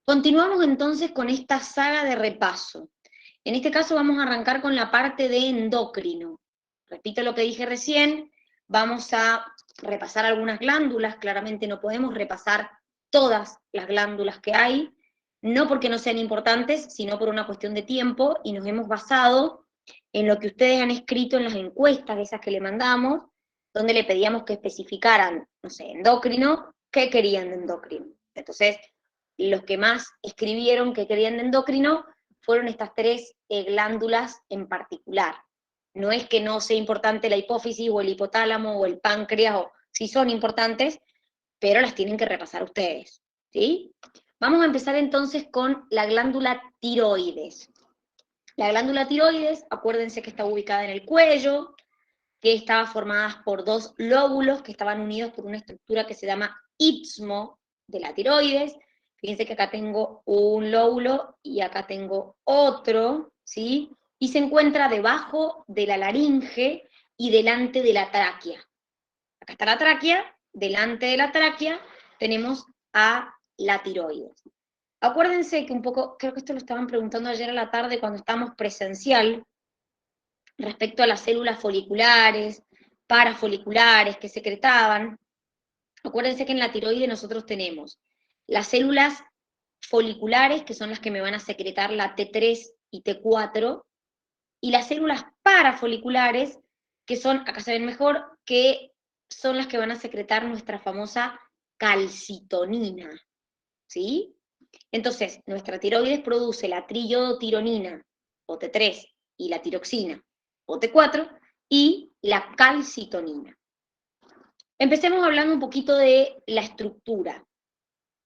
Continuamos entonces con esta saga de repaso. En este caso vamos a arrancar con la parte de endocrino. Repito lo que dije recién, vamos a repasar algunas glándulas, claramente no podemos repasar todas las glándulas que hay, no porque no sean importantes, sino por una cuestión de tiempo, y nos hemos basado en lo que ustedes han escrito en las encuestas, esas que le mandamos, donde le pedíamos que especificaran, no sé, endocrino, qué querían de endocrino. Entonces, los que más escribieron que querían de endocrino fueron estas tres glándulas en particular. No es que no sea importante la hipófisis o el hipotálamo o el páncreas, o sí son importantes, pero las tienen que repasar ustedes, ¿sí? Vamos a empezar entonces con la glándula tiroides. La glándula tiroides, acuérdense que está ubicada en el cuello, que estaba formada por dos lóbulos que estaban unidos por una estructura que se llama istmo de la tiroides. Fíjense que acá tengo un lóbulo y acá tengo otro, ¿sí? Y se encuentra debajo de la laringe y delante de la tráquea. Acá está la tráquea, delante de la tráquea tenemos a la tiroides. Acuérdense que un poco, creo que esto lo estaban preguntando ayer a la tarde cuando estábamos presencial, respecto a las células foliculares, parafoliculares que secretaban. Acuérdense que en la tiroides nosotros tenemos las células foliculares, que son las que me van a secretar la T3 y T4, y las células parafoliculares, que son, acá se ven mejor, que son las que van a secretar nuestra famosa calcitonina, ¿sí? Entonces, nuestra tiroides produce la triiodotironina, o T3, y la tiroxina, o T4, y la calcitonina. Empecemos hablando un poquito de la estructura.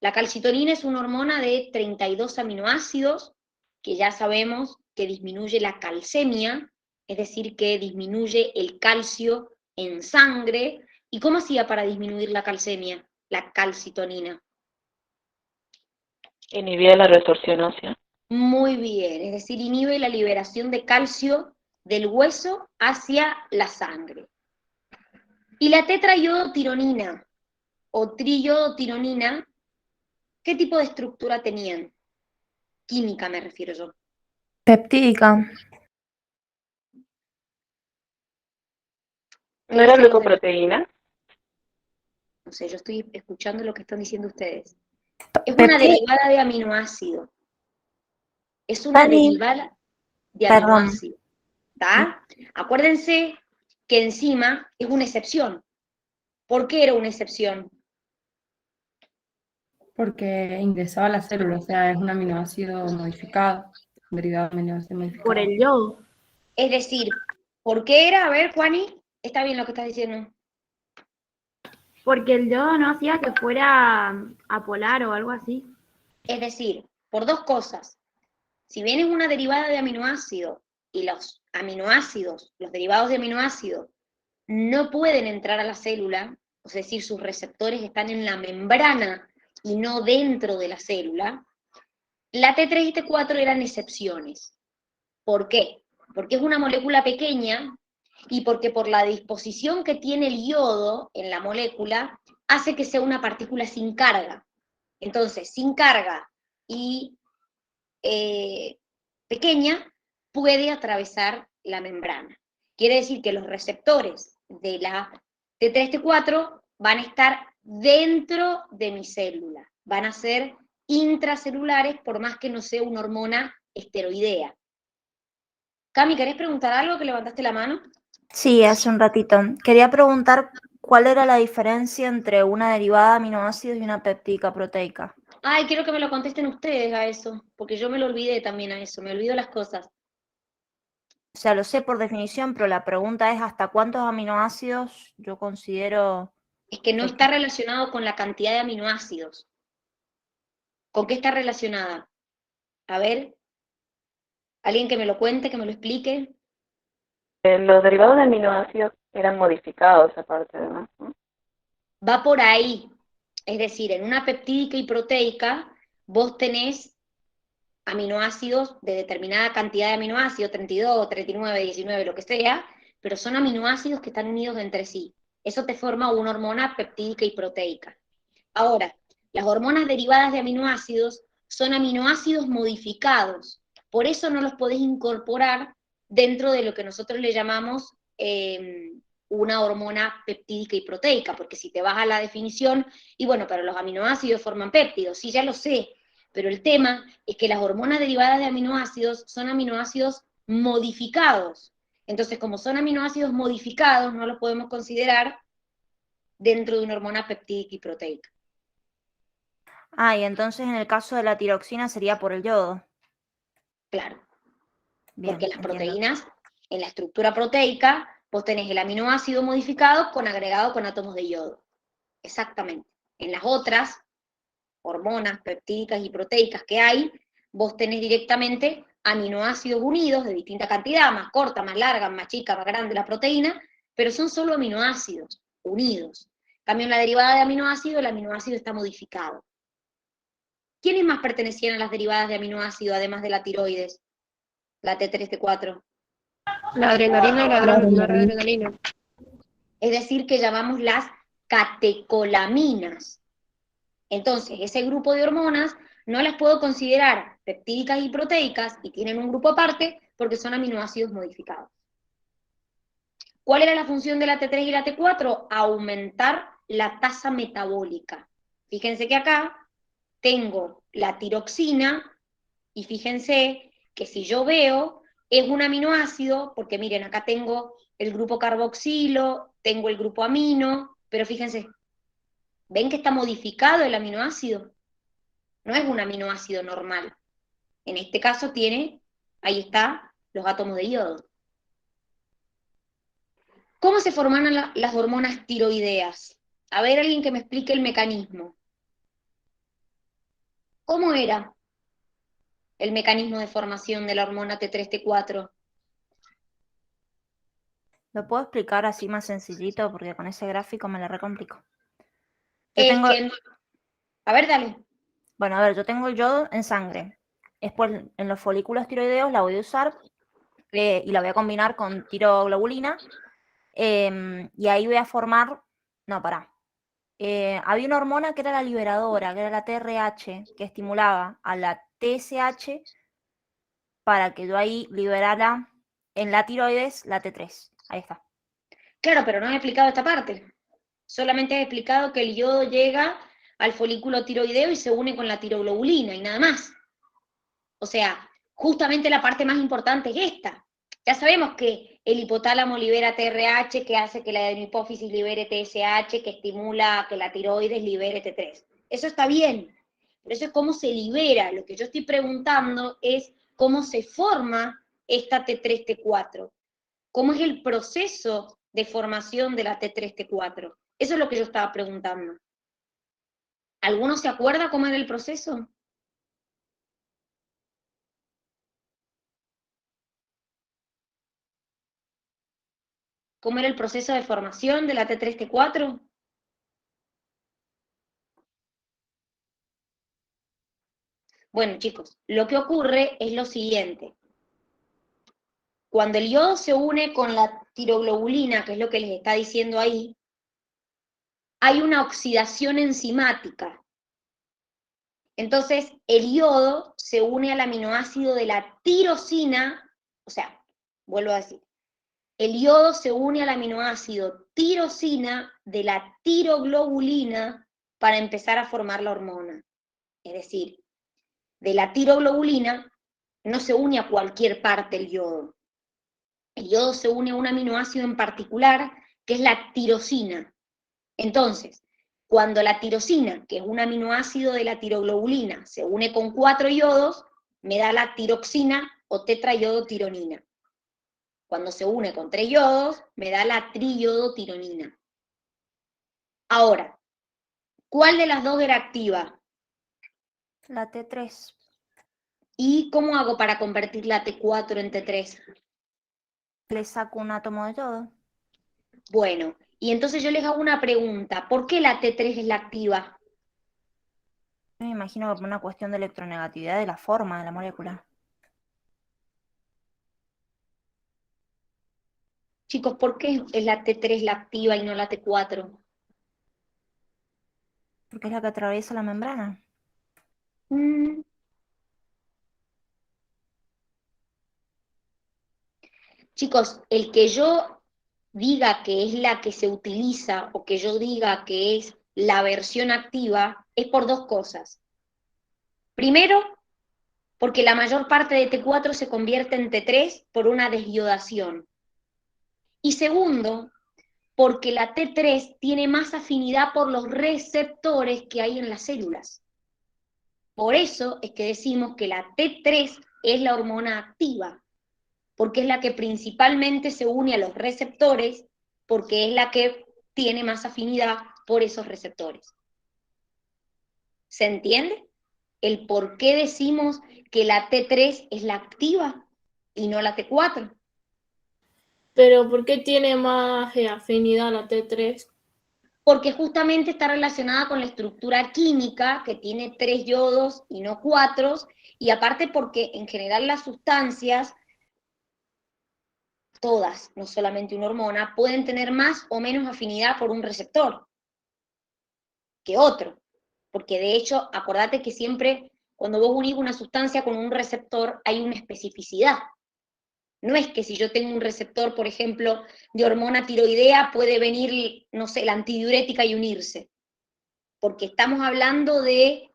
La calcitonina es una hormona de 32 aminoácidos, que ya sabemos que disminuye la calcemia, es decir, que disminuye el calcio en sangre. ¿Y cómo hacía para disminuir la calcemia, la calcitonina? Inhibir la resorción ósea. Muy bien, es decir, inhibe la liberación de calcio del hueso hacia la sangre. Y la tetraiodotironina o triiodotironina, ¿qué tipo de estructura tenían? Química me refiero yo. Peptídica. ¿Qué ¿No era dicen los demás? glucoproteína? No sé, yo estoy escuchando lo que están diciendo ustedes. Es una Peptídica. derivada de aminoácido. Es una Dani, derivada de perdón. aminoácido. ¿Está? Acuérdense que enzima es una excepción. ¿Por qué era una excepción? Porque ingresaba a la célula, o sea, es un aminoácido modificado, un derivado de aminoácido Por modificado. el yodo. Es decir, ¿por qué era? A ver, Juani, está bien lo que estás diciendo. Porque el yodo no hacía que fuera apolar o algo así. Es decir, por dos cosas. Si bien es una derivada de aminoácido y los aminoácidos, los derivados de aminoácido, no pueden entrar a la célula, es decir, sus receptores están en la membrana y no dentro de la célula, la T3 y T4 eran excepciones. ¿Por qué? Porque es una molécula pequeña y porque por la disposición que tiene el yodo en la molécula, hace que sea una partícula sin carga. Entonces, sin carga y pequeña, puede atravesar la membrana. Quiere decir que los receptores de la T3-T4 van a estar dentro de mi célula, van a ser intracelulares por más que no sea una hormona esteroidea. Cami, ¿querés preguntar algo que levantaste la mano? Sí, hace un ratito. Quería preguntar cuál era la diferencia entre una derivada de aminoácidos y una peptídica proteica. Ay, quiero que me lo contesten ustedes a eso, porque yo me lo olvidé también a eso, me olvido las cosas. O sea, lo sé por definición, pero la pregunta es ¿hasta cuántos aminoácidos yo considero Es que no que... está relacionado con la cantidad de aminoácidos. ¿Con qué está relacionada? A ver, alguien que me lo cuente, que me lo explique. Los derivados de aminoácidos eran modificados aparte además, ¿no? Va por ahí. Es decir, en una peptídica y proteica, vos tenés aminoácidos de determinada cantidad de aminoácidos, 32, 39, 19, lo que sea, pero son aminoácidos que están unidos entre sí. Eso te forma una hormona peptídica y proteica. Ahora, las hormonas derivadas de aminoácidos son aminoácidos modificados. Por eso no los podés incorporar dentro de lo que nosotros le llamamos una hormona peptídica y proteica, porque si te vas a la definición, y bueno, pero los aminoácidos forman péptidos, sí, ya lo sé, pero el tema es que las hormonas derivadas de aminoácidos son aminoácidos modificados. Entonces, como son aminoácidos modificados, no los podemos considerar dentro de una hormona peptídica y proteica. Ah, y entonces en el caso de la tiroxina sería por el yodo. Claro, Bien, porque las entiendo. proteínas, en la estructura proteica, vos tenés el aminoácido modificado con agregado con átomos de yodo. Exactamente. En las otras hormonas peptídicas y proteicas que hay, vos tenés directamente aminoácidos unidos de distinta cantidad, más corta, más larga, más chica, más grande la proteína, pero son solo aminoácidos unidos. En cambio, en la derivada de aminoácido, el aminoácido está modificado. ¿Quiénes más pertenecían a las derivadas de aminoácido, además de la tiroides? La T3, T4. La adrenalina y la noradrenalina. Es decir, que llamamos las catecolaminas. Entonces, ese grupo de hormonas no las puedo considerar peptídicas y proteicas y tienen un grupo aparte porque son aminoácidos modificados. ¿Cuál era la función de la T3 y la T4? Aumentar la tasa metabólica. Fíjense que acá tengo la tiroxina y fíjense que si yo veo es un aminoácido, porque miren, acá tengo el grupo carboxilo, tengo el grupo amino, pero fíjense, ¿ven que está modificado el aminoácido? No es un aminoácido normal. En este caso tiene, ahí está, los átomos de yodo. ¿Cómo se forman las hormonas tiroideas? A ver, alguien que me explique el mecanismo. ¿Cómo era el mecanismo de formación de la hormona T3, T4? ¿Lo puedo explicar así más sencillito? Porque con ese gráfico me la recomplico. A ver, dale. Bueno, a ver, yo tengo el yodo en sangre. Después, en los folículos tiroideos la voy a usar y la voy a combinar con tiroglobulina. Y ahí voy a formar... No, pará. Había una hormona que era la liberadora, que era la TRH, que estimulaba a la TSH para que yo ahí liberara en la tiroides la T3. Ahí está. Claro, pero no he explicado esta parte. Solamente he explicado que el yodo llega al folículo tiroideo y se une con la tiroglobulina y nada más. O sea, justamente la parte más importante es esta. Ya sabemos que el hipotálamo libera TRH, que hace que la adenohipófisis libere TSH, que estimula que la tiroides libere T3. Eso está bien, pero eso es cómo se libera. Lo que yo estoy preguntando es cómo se forma esta T3, T4. ¿Cómo es el proceso de formación de la T3, T4? Eso es lo que yo estaba preguntando. ¿Alguno se acuerda cómo era el proceso? ¿Cómo era el proceso de formación de la T3, T4? Bueno, chicos, lo que ocurre es lo siguiente. Cuando el yodo se une con la tiroglobulina, que es lo que les está diciendo ahí, hay una oxidación enzimática. Entonces, el yodo se une al aminoácido de la tirosina, o sea, vuelvo a decir, el yodo se une al aminoácido tirosina de la tiroglobulina para empezar a formar la hormona. Es decir, de la tiroglobulina no se une a cualquier parte el yodo. El yodo se une a un aminoácido en particular, que es la tirosina. Entonces, cuando la tirosina, que es un aminoácido de la tiroglobulina, se une con 4 yodos, me da la tiroxina o tetrayodotironina. Cuando se une con 3 yodos, me da la triyodotironina. Ahora, ¿cuál de las dos era activa? La T3. ¿Y cómo hago para convertir la T4 en T3? Le saco un átomo de yodo. Bueno, y entonces yo les hago una pregunta. ¿Por qué la T3 es la activa? Me imagino que por una cuestión de electronegatividad de la forma de la molécula. Chicos, ¿por qué es la T3 la activa y no la T4? Porque es la que atraviesa la membrana. Chicos, el que yo diga que es la que se utiliza o que yo diga que es la versión activa es por dos cosas. Primero, porque la mayor parte de T4 se convierte en T3 por una desiodación. Y segundo, porque la T3 tiene más afinidad por los receptores que hay en las células. Por eso es que decimos que la T3 es la hormona activa, porque es la que principalmente se une a los receptores, porque es la que tiene más afinidad por esos receptores. ¿Se entiende? El por qué decimos que la T3 es la activa y no la T4. Pero ¿por qué tiene más afinidad la T3? Porque justamente está relacionada con la estructura química, que tiene 3 yodos y no 4, y aparte porque en general las sustancias, todas, no solamente una hormona, pueden tener más o menos afinidad por un receptor que otro. Porque de hecho, acordate que siempre cuando vos unís una sustancia con un receptor hay una especificidad. No es que si yo tengo un receptor, por ejemplo, de hormona tiroidea, puede venir, no sé, la antidiurética y unirse. Porque estamos hablando de...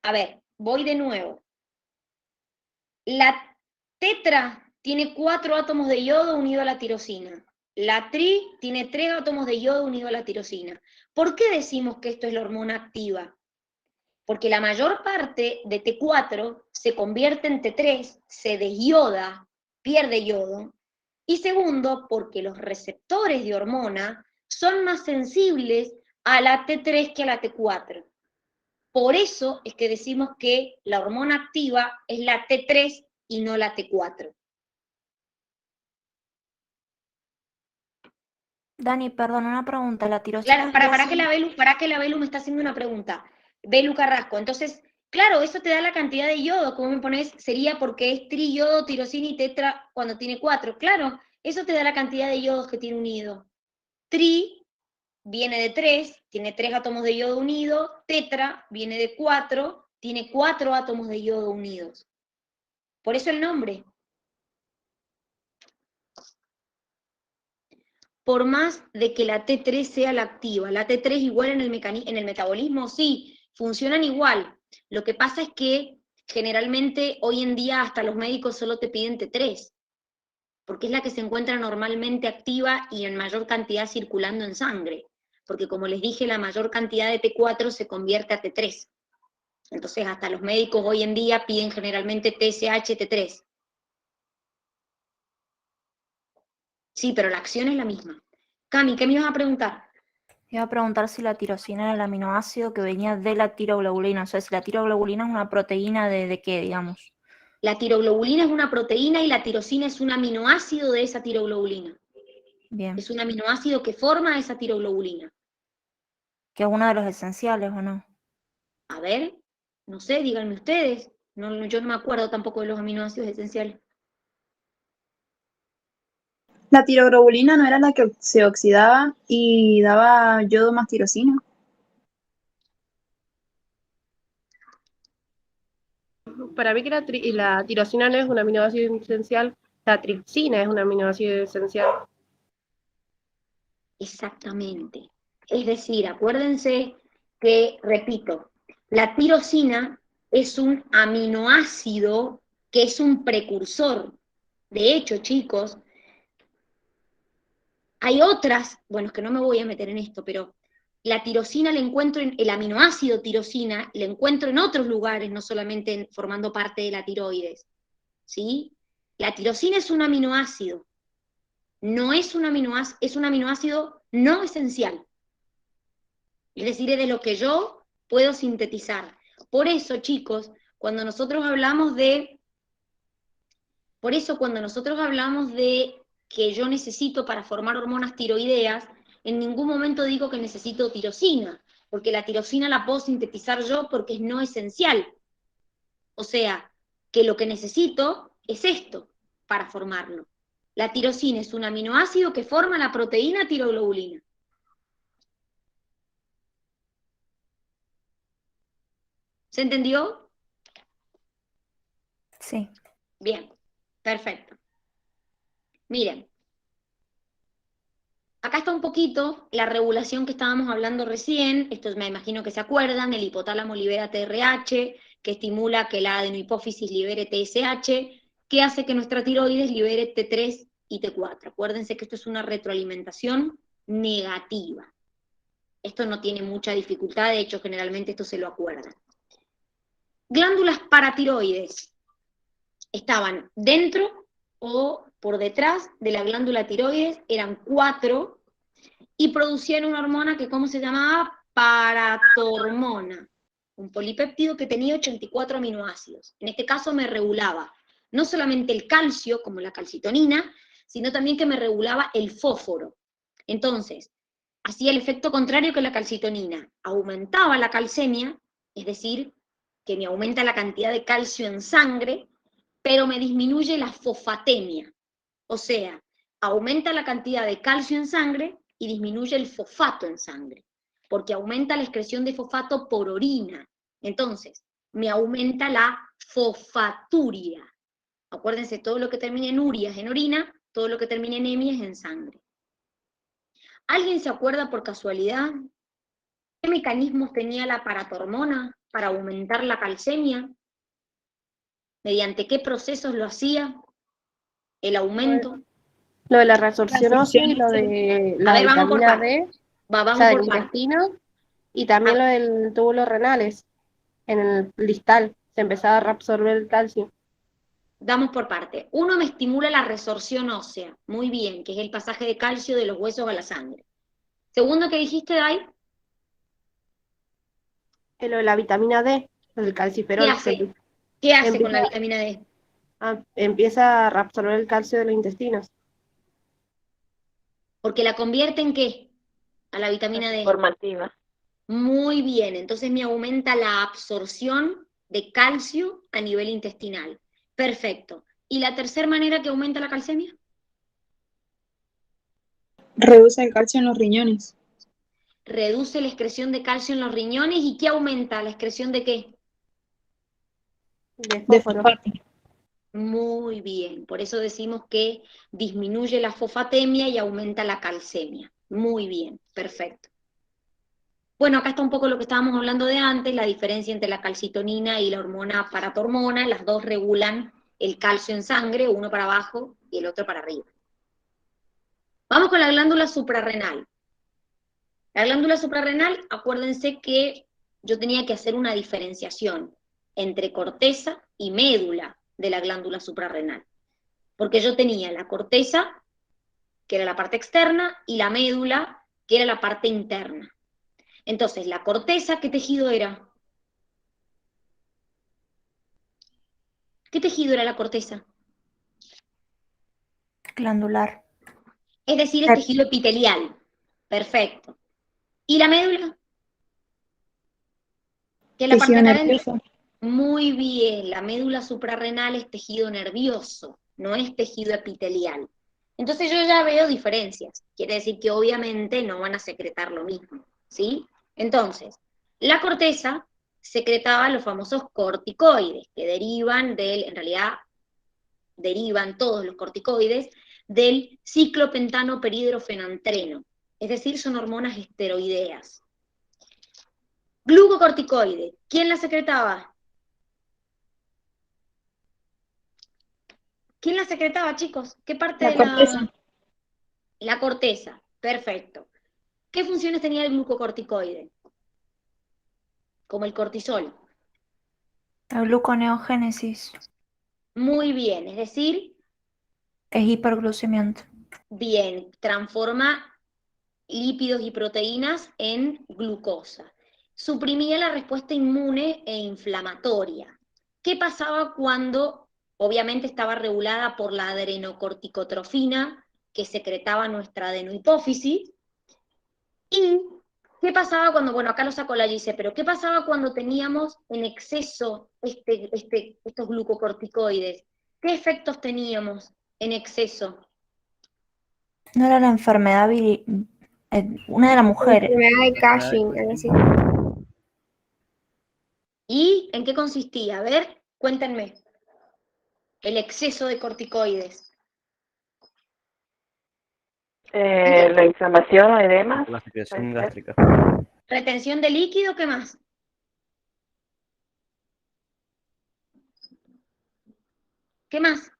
A ver, voy de nuevo. La tetra tiene 4 átomos de yodo unido a la tirosina. La tri tiene 3 átomos de yodo unido a la tirosina. ¿Por qué decimos que esto es la hormona activa? Porque la mayor parte de T4 se convierte en T3, se desyoda, pierde yodo. Y segundo, porque los receptores de hormona son más sensibles a la T3 que a la T4. Por eso es que decimos que la hormona activa es la T3 y no la T4. Dani, perdón, una pregunta. La tirosina Claro, es para que la Belu me está haciendo una pregunta. Belu Carrasco, entonces, claro, eso te da la cantidad de yodo, como me pones, sería porque es triyodo, tirosina y tetra cuando tiene 4. Claro, eso te da la cantidad de yodos que tiene unido. Tri viene de 3, tiene 3 átomos de yodo unidos, tetra viene de 4, tiene 4 átomos de yodo unidos. Por eso el nombre. Por más de que la T3 sea la activa, la T3 igual en el metabolismo, sí, funcionan igual. Lo que pasa es que generalmente hoy en día hasta los médicos solo te piden T3, porque es la que se encuentra normalmente activa y en mayor cantidad circulando en sangre, porque como les dije, la mayor cantidad de T4 se convierte a T3. Entonces hasta los médicos hoy en día piden generalmente TSH, T3. Sí, pero la acción es la misma. Cami, ¿qué me ibas a preguntar? Iba a preguntar si la tirosina era el aminoácido que venía de la tiroglobulina. O sea, si la tiroglobulina es una proteína de qué, digamos. La tiroglobulina es una proteína y la tirosina es un aminoácido de esa tiroglobulina. Bien. Es un aminoácido que forma esa tiroglobulina. Que es uno de los esenciales, ¿o no? A ver, no sé, díganme ustedes. No, yo no me acuerdo tampoco de los aminoácidos esenciales. La tiroglobulina no era la que se oxidaba y daba yodo más tirosina. Para mí que la tirosina no es un aminoácido esencial, la tripsina es un aminoácido esencial. Exactamente. Es decir, acuérdense que, repito, la tirosina es un aminoácido que es un precursor. De hecho, chicos, hay otras, bueno, es que no me voy a meter en esto, pero la tirosina la encuentro el aminoácido tirosina, la encuentro en otros lugares, no solamente formando parte de la tiroides, ¿sí? La tirosina es un aminoácido, no es un aminoácido, es un aminoácido no esencial. Es decir, es de lo que yo puedo sintetizar. Por eso, chicos, cuando nosotros hablamos de que yo necesito para formar hormonas tiroideas, en ningún momento digo que necesito tirosina, porque la tirosina la puedo sintetizar yo porque es no esencial. O sea, que lo que necesito es esto para formarlo. La tirosina es un aminoácido que forma la proteína tiroglobulina. ¿Se entendió? Sí. Bien, perfecto. Miren, acá está un poquito la regulación que estábamos hablando recién. Esto me imagino que se acuerdan. El hipotálamo libera TRH, que estimula que la adenohipófisis libere TSH, que hace que nuestra tiroides libere T3 y T4. Acuérdense que esto es una retroalimentación negativa. Esto no tiene mucha dificultad, de hecho generalmente esto se lo acuerdan. Glándulas paratiroides estaban dentro o por detrás de la glándula tiroides, eran 4, y producían una hormona que, ¿cómo se llamaba? Paratormona, un polipéptido que tenía 84 aminoácidos. En este caso me regulaba no solamente el calcio, como la calcitonina, sino también que me regulaba el fósforo. Entonces, hacía el efecto contrario que la calcitonina, aumentaba la calcemia, es decir, que me aumenta la cantidad de calcio en sangre, pero me disminuye la fosfatemia, o sea, aumenta la cantidad de calcio en sangre y disminuye el fosfato en sangre, porque aumenta la excreción de fosfato por orina. Entonces, me aumenta la fosfaturia. Acuérdense, todo lo que termine en uria es en orina, todo lo que termine en hemia es en sangre. ¿Alguien se acuerda por casualidad qué mecanismos tenía la paratormona para aumentar la calcemia? ¿Mediante qué procesos lo hacía? ¿El aumento? Lo de la resorción ósea y lo de A la ver, vamos por vitamina partes. D, o Vamos sea, del por partes. intestino, y también lo del túbulo renales, en el distal, se empezaba a reabsorber el calcio. Damos por parte. Uno, me estimula la resorción ósea. Muy bien, que es el pasaje de calcio de los huesos a la sangre. Segundo, ¿qué dijiste, Dai? Lo de la vitamina D, lo del calciferol. ¿Qué hace? ¿Qué hace con la Empieza, vitamina D? empieza a reabsorber el calcio de los intestinos. Porque la convierte ¿en qué? A la vitamina D. Formativa. Muy bien, entonces me aumenta la absorción de calcio a nivel intestinal. Perfecto. ¿Y la tercera manera que aumenta la calcemia? Reduce el calcio en los riñones. Reduce la excreción de calcio en los riñones. ¿Y qué aumenta? ¿La excreción de qué? De De fósforo. fosfato. Muy bien, por eso decimos que disminuye la fosfatemia y aumenta la calcemia. Muy bien, perfecto. Bueno, acá está un poco lo que estábamos hablando de antes, la diferencia entre la calcitonina y la hormona paratormona. Las dos regulan el calcio en sangre, uno para abajo y el otro para arriba. Vamos con la glándula suprarrenal. La glándula suprarrenal, acuérdense que yo tenía que hacer una diferenciación entre corteza y médula de la glándula suprarrenal. Porque yo tenía la corteza, que era la parte externa, y la médula, que era la parte interna. Entonces, la corteza, ¿qué tejido era? ¿Qué tejido era la corteza? Glandular. Es decir, es tejido epitelial. Perfecto. ¿Y la médula? ¿Qué es la parte Tejido de acá adentro? nervioso. Muy bien, la médula suprarrenal es tejido nervioso, no es tejido epitelial. Entonces yo ya veo diferencias. Quiere decir que obviamente no van a secretar lo mismo, ¿sí? Entonces, la corteza secretaba los famosos corticoides, que derivan en realidad, derivan todos los corticoides del ciclopentano peridrofenantreno. Es decir, son hormonas esteroideas. Glucocorticoide, ¿quién la secretaba? ¿Quién la secretaba, chicos? ¿Qué parte La de corteza. la corteza? Perfecto. ¿Qué funciones tenía el glucocorticoide? Como el cortisol. La gluconeogénesis Muy bien, es decir, es hiperglucemiante. bien, transforma lípidos y proteínas en glucosa. Suprimía la respuesta inmune e inflamatoria. ¿Qué pasaba cuando, obviamente estaba regulada por la adrenocorticotrofina que secretaba nuestra adenohipófisis? ¿Y qué pasaba cuando, bueno, acá lo sacó la Gise, pero qué pasaba cuando teníamos en exceso estos glucocorticoides? ¿Qué efectos teníamos en exceso? No era la enfermedad una de las mujeres. Enfermedad de Cushing, algo así. Y ¿En qué consistía? A ver, cuéntenme. El exceso de corticoides. La inflamación o edema. La secreción puede ser. gástrica. Retención de líquido, ¿qué más? ¿Qué más?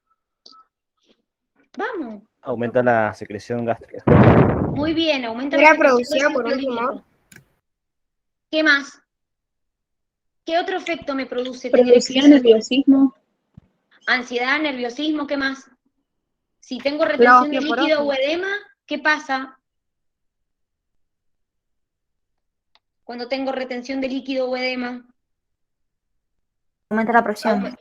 Vamos. Aumenta la secreción gástrica. Muy bien, aumenta Era la secreción de producida ácido por último. clorhídrico. ¿Qué más? ¿Qué otro efecto me produce tener Producía exceso de nerviosismo. ansiedad, nerviosismo? ¿Qué más? Si tengo La retención de líquido o osteoporosis. edema, ¿qué pasa? Cuando tengo retención de líquido o edema. Aumenta la presión.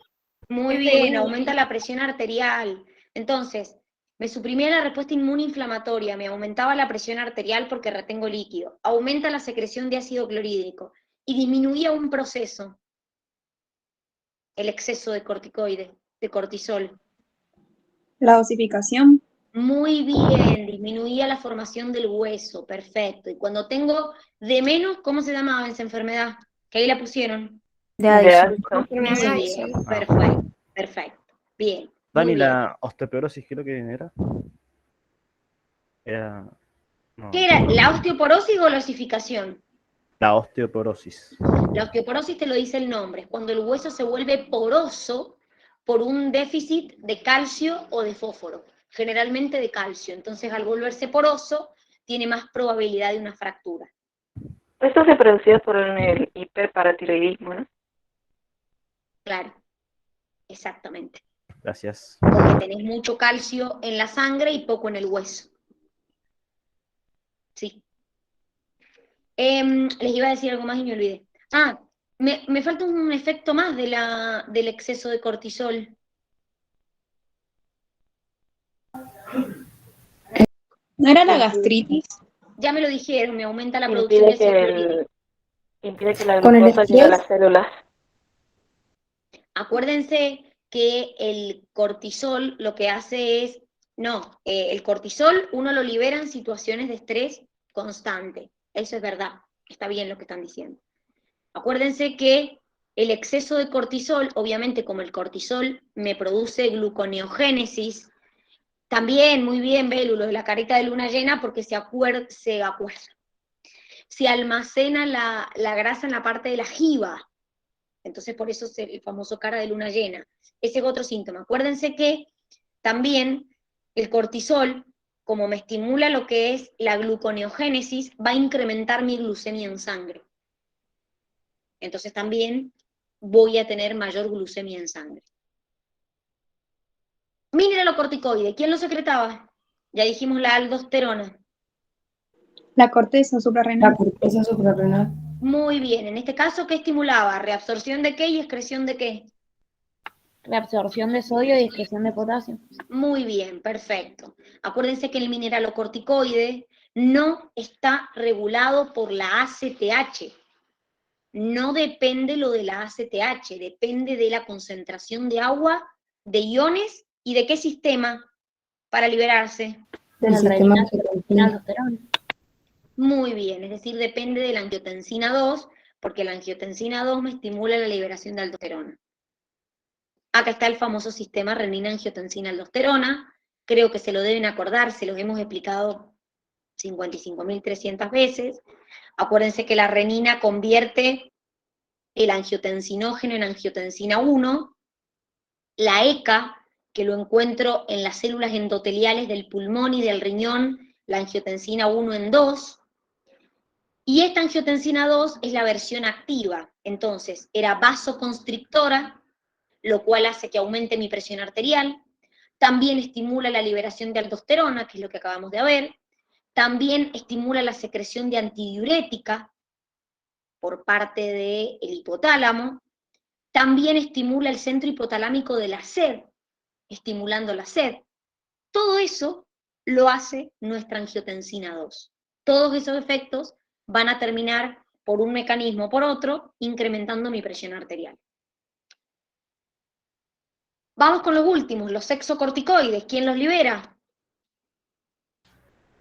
Muy bien, aumenta la presión arterial. Entonces, me suprimía la respuesta inmunoinflamatoria, me aumentaba la presión arterial porque retengo líquido, aumenta la secreción de ácido clorhídrico y disminuía un proceso, el exceso de corticoides, de cortisol. La osificación. Muy bien, disminuía la formación del hueso, perfecto. Y cuando tengo de menos, ¿cómo se llamaba esa enfermedad? Que ahí la pusieron. De De Addison. alto. Muy Enfermedad de bien, Addison. perfecto, perfecto. Bien, muy Dani, bien. la osteoporosis, creo que era. Era. No, ¿Qué era? ¿La osteoporosis o la osificación? la osteoporosis. La osteoporosis te lo dice el nombre, es cuando el hueso se vuelve poroso por un déficit de calcio o de fósforo, generalmente de calcio. Entonces, al volverse poroso, tiene más probabilidad de una fractura. Esto se producía por el hiperparatiroidismo, ¿no? Claro, exactamente. Gracias. Porque tenés mucho calcio en la sangre y poco en el hueso. Sí. Les iba a decir algo más y me olvidé. Ah, me falta un efecto más del exceso de cortisol. ¿No era la gastritis? Ya me lo dijeron, me aumenta la producción de ácido clorhídrico. Impide que la Con el glucosa llegue a las estrés. células. Acuérdense que el cortisol lo que hace es, el cortisol uno lo libera en situaciones de estrés constante. Eso es verdad, está bien lo que están diciendo. Acuérdense que el exceso de cortisol, obviamente como el cortisol me produce gluconeogénesis, también muy bien, Belu, lo de la carita de luna llena, porque se almacena la grasa en la parte de la jiba. Entonces, por eso es el famoso cara de luna llena. Ese es otro síntoma. Acuérdense que también el cortisol, como me estimula lo que es la gluconeogénesis, va a incrementar mi glucemia en sangre. Entonces también voy a tener mayor glucemia en sangre. Mineralocorticoide, ¿quién lo secretaba? Ya dijimos la aldosterona. La corteza La suprarrenal. corteza suprarrenal. Muy bien, en este caso, ¿qué estimulaba? ¿Reabsorción de qué y excreción de qué? Reabsorción de sodio y excreción de potasio. Muy bien, perfecto. Acuérdense que el mineralocorticoide no está regulado por la ACTH. No depende lo de la ACTH, depende de la concentración de agua, de iones y de qué sistema para liberarse. El sistema angiotensina. Aldosterona. Muy bien, es decir, depende de la angiotensina 2, porque la angiotensina 2 me estimula la liberación de aldosterona. Acá está el famoso sistema renina-angiotensina-aldosterona, creo que se lo deben acordar, se los hemos explicado 55.300 veces. Acuérdense que la renina convierte el angiotensinógeno en angiotensina 1, la ECA, que lo encuentro en las células endoteliales del pulmón y del riñón, la angiotensina 1 en 2, y esta angiotensina 2 es la versión activa, entonces era vasoconstrictora, lo cual hace que aumente mi presión arterial, también estimula la liberación de aldosterona, que es lo que acabamos de ver, también estimula la secreción de antidiurética por parte del hipotálamo, también estimula el centro hipotalámico de la sed, estimulando la sed. Todo eso lo hace nuestra angiotensina 2. Todos esos efectos van a terminar por un mecanismo o por otro, incrementando mi presión arterial. Vamos con los últimos, los sexocorticoides. ¿Quién los libera?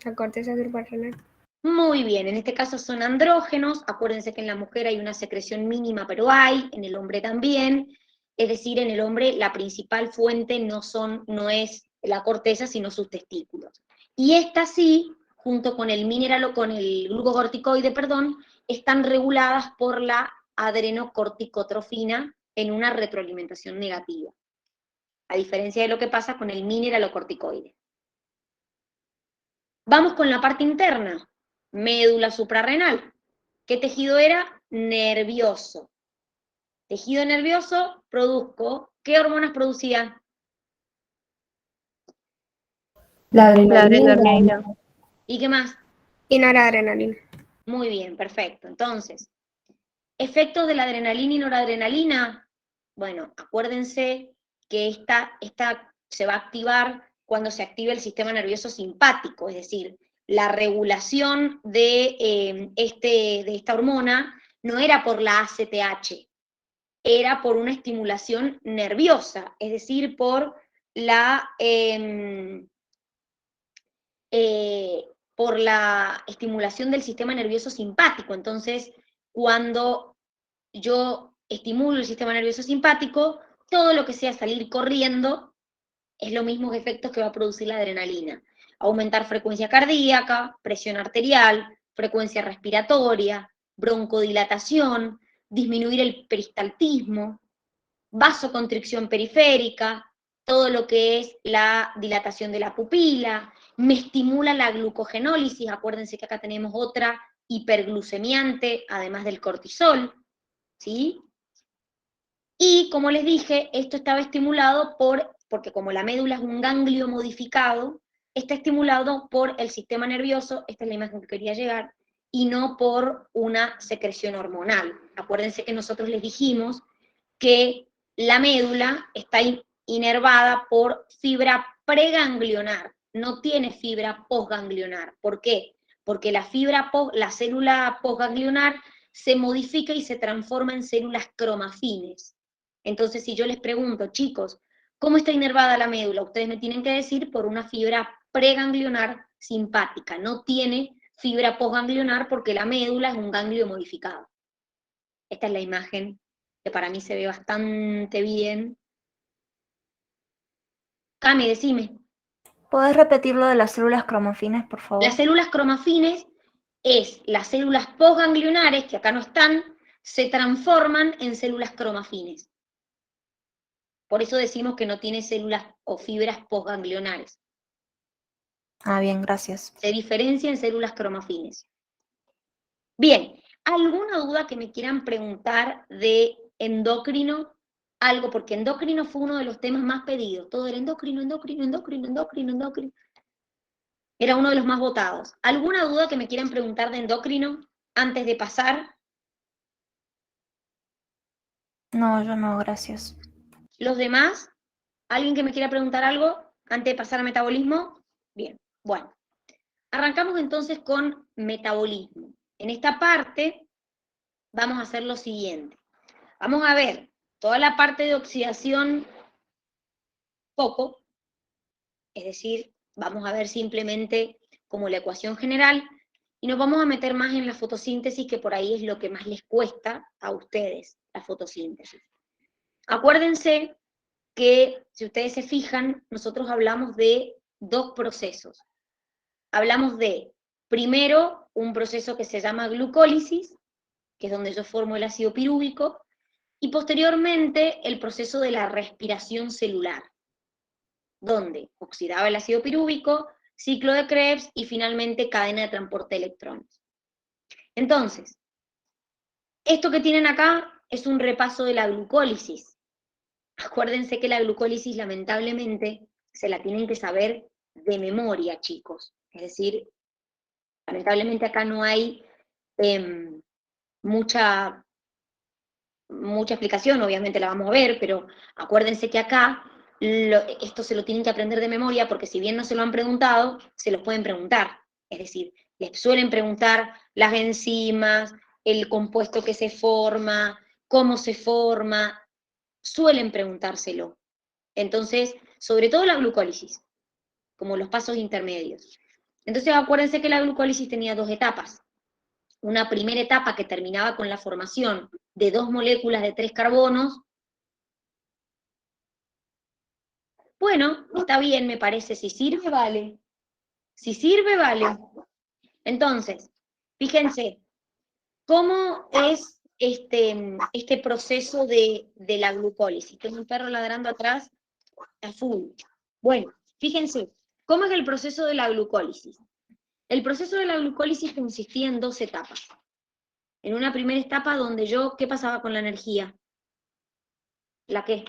La corteza suprarrenal. Muy bien, en este caso son andrógenos, acuérdense que en la mujer hay una secreción mínima, pero hay, en el hombre también, es decir, en el hombre la principal fuente no es la corteza, sino sus testículos. Y esta sí, junto con el con el glucocorticoide, perdón, están reguladas por la adrenocorticotrofina en una retroalimentación negativa, a diferencia de lo que pasa con el mineralocorticoide. Vamos con la parte interna. Médula suprarrenal. ¿Qué tejido era? Nervioso. Tejido nervioso, produzco. ¿Qué hormonas producía? La La adrenalina. adrenalina. ¿Y qué más? Y noradrenalina. Muy bien, perfecto. Entonces, efectos de la adrenalina y noradrenalina. Bueno, acuérdense que esta se va a activar cuando se active el sistema nervioso simpático, es decir, la regulación de esta hormona no era por la ACTH, era por una estimulación nerviosa, es decir, por la estimulación del sistema nervioso simpático. Entonces, cuando yo estimulo el sistema nervioso simpático, todo lo que sea salir corriendo es los mismos efectos que va a producir la adrenalina. Aumentar frecuencia cardíaca, presión arterial, frecuencia respiratoria, broncodilatación, disminuir el peristaltismo, vasoconstricción periférica, todo lo que es la dilatación de la pupila, me estimula la glucogenólisis, acuérdense que acá tenemos otra hiperglucemiante, además del cortisol, ¿sí? Y como les dije, esto estaba estimulado porque como la médula es un ganglio modificado, está estimulado por el sistema nervioso, esta es la imagen que quería llegar, y no por una secreción hormonal. Acuérdense que nosotros les dijimos que la médula está inervada por fibra preganglionar, no tiene fibra posganglionar. ¿Por qué? Porque la célula posganglionar se modifica y se transforma en células cromafines. Entonces, si yo les pregunto, chicos, ¿cómo está inervada la médula? Ustedes me tienen que decir por una fibra preganglionar simpática. No tiene fibra posganglionar porque la médula es un ganglio modificado. Esta es la imagen que para mí se ve bastante bien. Cami, decime. ¿Podés repetir lo de las células cromafines, por favor? Las células cromafines es las células posganglionares, que acá no están, se transforman en células cromafines. Por eso decimos que no tiene células o fibras posganglionares. Ah, bien, gracias. Se diferencia en células cromafines. Bien, ¿alguna duda que me quieran preguntar de endocrino? Algo, porque endocrino fue uno de los temas más pedidos. Todo era endocrino. Era uno de los más votados. ¿Alguna duda que me quieran preguntar de endocrino antes de pasar? No, yo no, gracias. ¿Los demás? ¿Alguien que me quiera preguntar algo antes de pasar a metabolismo? Bien, bueno. Arrancamos entonces con metabolismo. En esta parte vamos a hacer lo siguiente. Vamos a ver toda la parte de oxidación poco, es decir, vamos a ver simplemente como la ecuación general y nos vamos a meter más en la fotosíntesis, que por ahí es lo que más les cuesta a ustedes, la fotosíntesis. Acuérdense que, si ustedes se fijan, nosotros hablamos de dos procesos. Hablamos de, primero, un proceso que se llama glucólisis, que es donde yo formo el ácido pirúvico, y posteriormente el proceso de la respiración celular, donde oxidaba el ácido pirúvico, ciclo de Krebs y finalmente cadena de transporte de electrones. Entonces, esto que tienen acá es un repaso de la glucólisis. Acuérdense que la glucólisis, lamentablemente, se la tienen que saber de memoria, chicos. Es decir, lamentablemente acá no hay mucha explicación, obviamente la vamos a ver, pero acuérdense que acá esto se lo tienen que aprender de memoria, porque si bien no se lo han preguntado, se lo pueden preguntar. Es decir, les suelen preguntar las enzimas, el compuesto que se forma, cómo se forma, suelen preguntárselo. Entonces, sobre todo la glucólisis, como los pasos intermedios. Entonces acuérdense que la glucólisis tenía dos etapas. Una primera etapa que terminaba con la formación de 2 moléculas de 3 carbonos. Bueno, está bien, me parece. Si sirve, vale. Si sirve, vale. Entonces, fíjense, ¿cómo es este proceso de la glucólisis? Tengo un perro ladrando atrás a full. Bueno, fíjense, ¿cómo es el proceso de la glucólisis? El proceso de la glucólisis consistía en 2 etapas. En una primera etapa donde ¿qué pasaba con la energía? ¿La qué?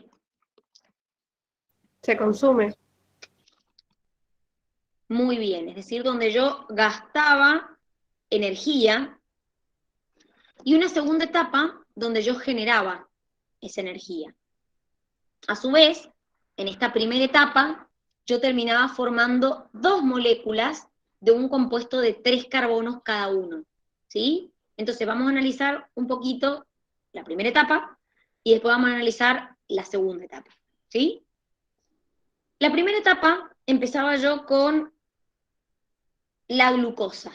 Se consume. Muy bien, es decir, donde yo gastaba energía, y una segunda etapa donde yo generaba esa energía. A su vez, en esta primera etapa, yo terminaba formando 2 moléculas de un compuesto de 3 carbonos cada uno, ¿sí? Entonces vamos a analizar un poquito la primera etapa, y después vamos a analizar la segunda etapa, ¿sí? La primera etapa empezaba yo con la glucosa.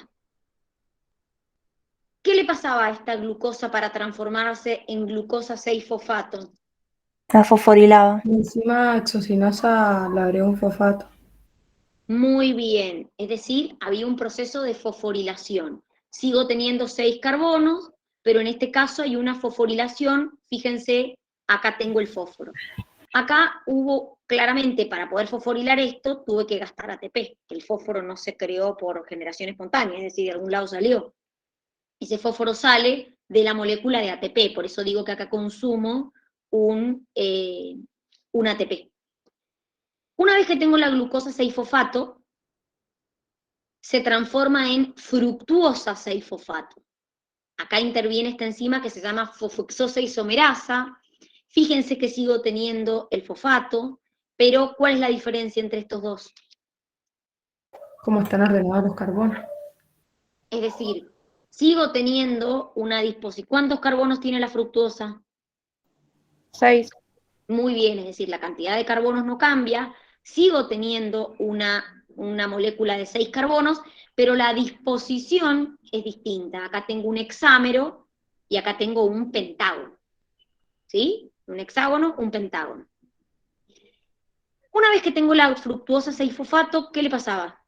¿Qué le pasaba a esta glucosa para transformarse en glucosa 6-fosfato? La fosforilaba. Y encima exosinosa le agrega un fosfato. Muy bien, es decir, había un proceso de fosforilación. Sigo teniendo 6 carbonos, pero en este caso hay una fosforilación, fíjense, acá tengo el fósforo. Acá hubo, claramente, para poder fosforilar esto, tuve que gastar ATP. El fósforo no se creó por generación espontánea, es decir, de algún lado salió. Ese fósforo sale de la molécula de ATP, por eso digo que acá consumo un ATP. Una vez que tengo la glucosa 6-fosfato, se transforma en fructuosa 6-fosfato. Acá interviene esta enzima que se llama fosfoxosa isomerasa. Fíjense que sigo teniendo el fosfato, pero ¿cuál es la diferencia entre estos dos? ¿Cómo están ordenados los carbonos? Es decir, sigo teniendo una disposición. ¿Cuántos carbonos tiene la fructuosa? 6. Muy bien, es decir, la cantidad de carbonos no cambia, sigo teniendo una molécula de 6 carbonos, pero la disposición es distinta. Acá tengo un hexámero y acá tengo un pentágono. ¿Sí? Un hexágono, un pentágono. Una vez que tengo la fructuosa 6-fosfato, ¿qué le pasaba?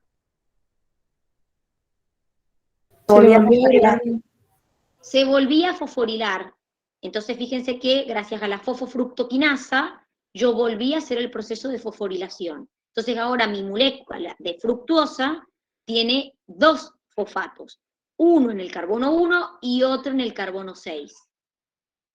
Se volvía a fosforilar. Entonces fíjense que gracias a la fosfofructoquinasa, yo volví a hacer el proceso de fosforilación. Entonces ahora mi molécula de fructuosa tiene 2 fosfatos, uno en el carbono 1 y otro en el carbono 6.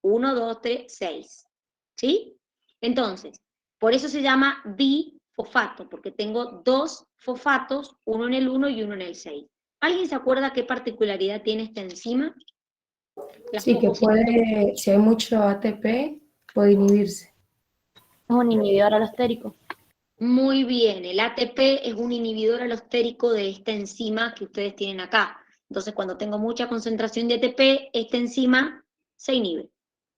1, 2, 3, 6. ¿Sí? Entonces, por eso se llama difosfato, porque tengo 2 fosfatos, uno en el 1 y uno en el 6. ¿Alguien se acuerda qué particularidad tiene esta enzima? Sí, que puede, si hay mucho ATP, puede inhibirse. Es un inhibidor alostérico. Muy bien, el ATP es un inhibidor alostérico de esta enzima que ustedes tienen acá. Entonces, cuando tengo mucha concentración de ATP, esta enzima se inhibe.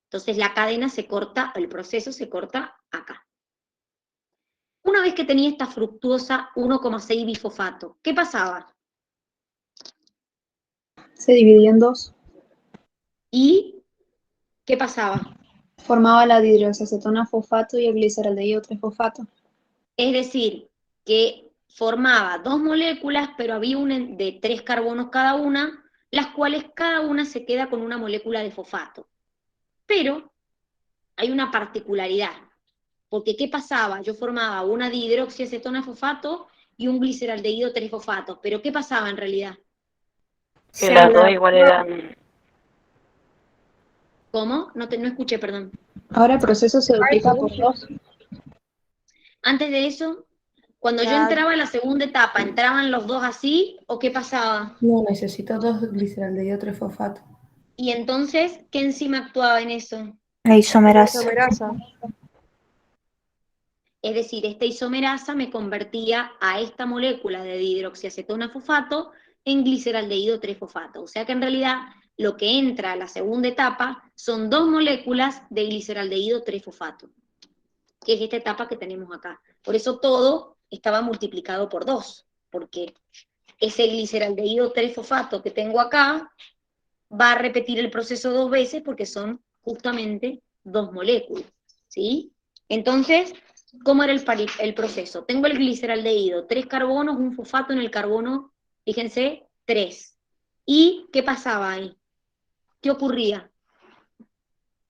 Entonces, la cadena se corta, el proceso se corta acá. Una vez que tenía esta fructuosa 1,6 bifosfato, ¿qué pasaba? Se dividía en 2. ¿Y qué pasaba? Formaba la dihidroxiacetona fosfato y el gliceraldehído 3-fosfato. Es decir, que formaba 2 moléculas, pero había una de 3 carbonos cada una, las cuales cada una se queda con una molécula de fosfato. Pero hay una particularidad, porque ¿qué pasaba? Yo formaba una dihidroxiacetona fosfato y un gliceraldehído 3-fosfato, pero ¿qué pasaba en realidad? Que las dos igual eran... ¿Cómo? No escuché, perdón. Ahora el proceso se duplica por 2. Antes de eso, cuando yo entraba en la segunda etapa, ¿entraban los dos así o qué pasaba? No, necesito 2 gliceraldehído 3-fosfato. Y entonces, ¿qué enzima actuaba en eso? La isomerasa. Es decir, esta isomerasa me convertía a esta molécula de dihidroxiacetona fosfato en gliceraldehído 3-fosfato. O sea que en realidad lo que entra a la segunda etapa son 2 moléculas de gliceraldehído 3-fosfato, que es esta etapa que tenemos acá. Por eso todo estaba multiplicado por 2, porque ese gliceraldehído 3-fosfato que tengo acá va a repetir el proceso 2 veces porque son justamente 2 moléculas, ¿sí? Entonces, ¿cómo era el proceso? Tengo el gliceraldehído, 3 carbonos, un fosfato en el carbono, fíjense, 3. ¿Y qué pasaba ahí? ¿Qué ocurría?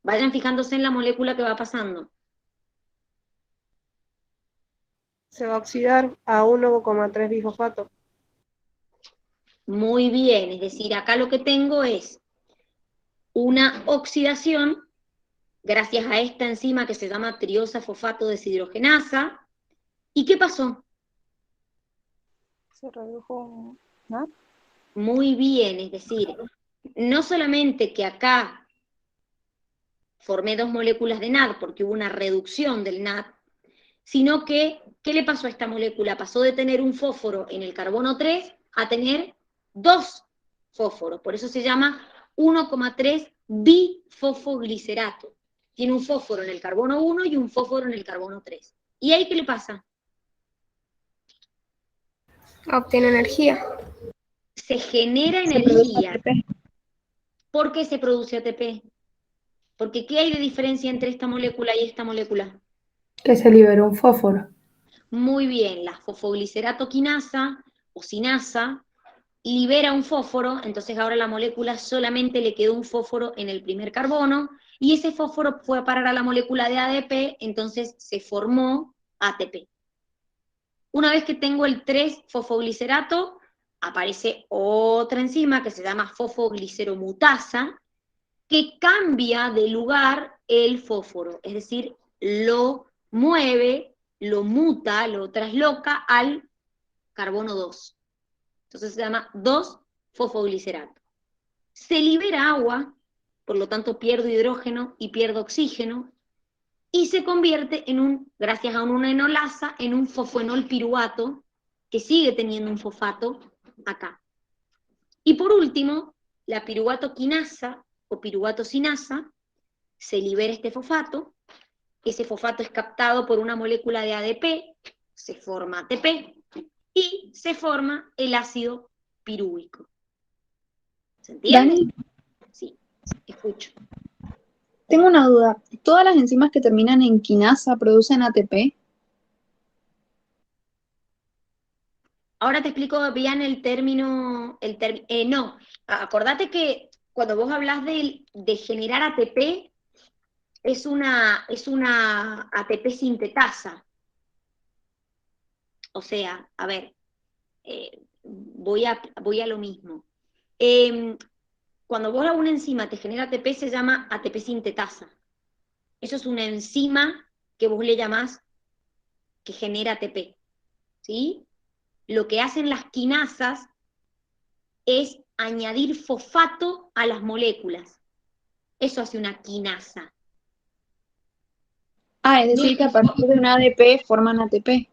Vayan fijándose en la molécula que va pasando. Se va a oxidar a 1,3 bifosfato. Muy bien, es decir, acá lo que tengo es una oxidación gracias a esta enzima que se llama triosa fosfato deshidrogenasa. ¿Y qué pasó? Se redujo, ¿no? Muy bien, es decir, no solamente que acá formé 2 moléculas de NAD porque hubo una reducción del NAD, sino que, ¿qué le pasó a esta molécula? Pasó de tener un fósforo en el carbono 3 a tener 2 fósforos, por eso se llama 1,3 bifosfoglicerato. Tiene un fósforo en el carbono 1 y un fósforo en el carbono 3. ¿Y ahí qué le pasa? Obtiene energía. Se genera Se produce energía. ATP. ¿Por qué se produce ATP? Porque ¿qué hay de diferencia entre esta molécula y esta molécula? Que se liberó un fósforo. Muy bien, la fosfoglicerato quinasa o sinasa libera un fósforo, entonces ahora la molécula solamente le quedó un fósforo en el primer carbono, y ese fósforo fue a parar a la molécula de ADP, entonces se formó ATP. Una vez que tengo el 3-fosfoglicerato, aparece otra enzima que se llama fosfogliceromutasa, que cambia de lugar el fósforo, es decir, lo mueve, lo muta, lo trasloca al carbono 2. Entonces se llama 2-fosfoglicerato. Se libera agua, por lo tanto pierdo hidrógeno y pierdo oxígeno, y se convierte gracias a una enolasa, en un fosfoenol piruvato, que sigue teniendo un fosfato acá. Y por último, la piruvato quinasa o piruvato sinasa, se libera este fosfato, ese fosfato es captado por una molécula de ADP, se forma ATP, y se forma el ácido pirúvico. ¿Se entiende? Dani, Sí, escucho. tengo una duda. ¿Todas las enzimas que terminan en quinasa producen ATP? Ahora te explico bien el término, no, acordate que cuando vos hablas de generar ATP, es una ATP sintetasa. O sea, a ver, voy a lo mismo. Cuando vos a una enzima te genera ATP, se llama ATP sintetasa. Eso es una enzima que vos le llamás que genera ATP, ¿sí? Lo que hacen las quinasas es añadir fosfato a las moléculas. Eso hace una quinasa. Ah, es decir, que a partir de un ADP forman ATP.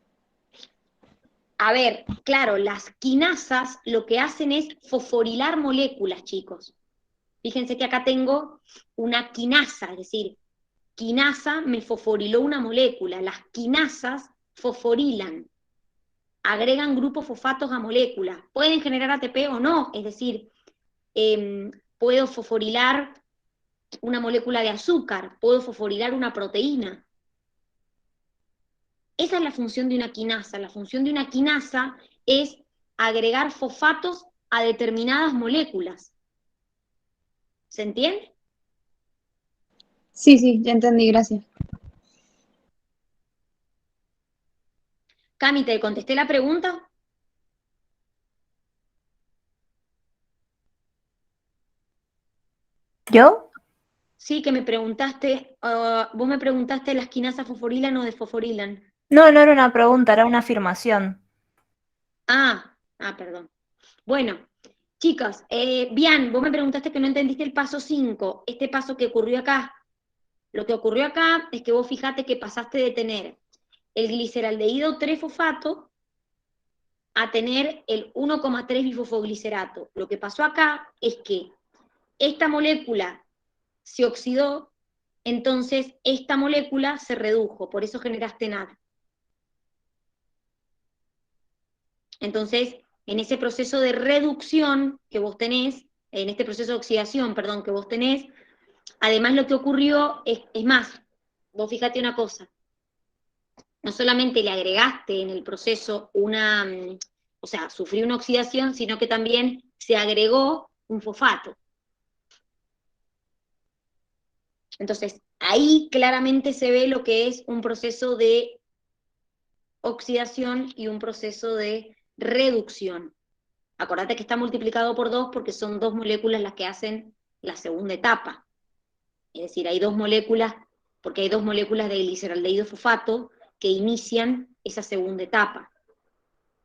A ver, claro, las quinasas lo que hacen es fosforilar moléculas, chicos. Fíjense que acá tengo una quinasa, es decir, quinasa me fosforiló una molécula. Las quinasas fosforilan, agregan grupos fosfatos a moléculas. Pueden generar ATP o no, es decir, puedo fosforilar una molécula de azúcar, puedo fosforilar una proteína. Esa es la función de una quinasa. La función de una quinasa es agregar fosfatos a determinadas moléculas. ¿Se entiende? Sí, ya entendí, gracias. Cami, ¿te contesté la pregunta? ¿Yo? Sí, que me preguntaste, vos me preguntaste, ¿las quinasas fosforilan o desfosforilan? No, no era una pregunta, era una afirmación. Perdón. Bueno, chicas, bien, vos me preguntaste que no entendiste el paso 5, este paso que ocurrió acá. Lo que ocurrió acá es que vos fijate que pasaste de tener el gliceraldehído 3-fosfato a tener el 1,3 bifosfoglicerato. Lo que pasó acá es que esta molécula se oxidó, entonces esta molécula se redujo, por eso generaste NAD. Entonces, en ese proceso de reducción que vos tenés, en este proceso de oxidación, perdón, que vos tenés, además lo que ocurrió es más, vos fíjate una cosa, no solamente le agregaste en el proceso o sea, sufrió una oxidación, sino que también se agregó un fosfato. Entonces, ahí claramente se ve lo que es un proceso de oxidación y un proceso de reducción. Acordate que está multiplicado por 2 porque son 2 moléculas las que hacen la segunda etapa. Es decir, hay 2 moléculas, porque hay 2 moléculas de gliceraldehído fosfato que inician esa segunda etapa.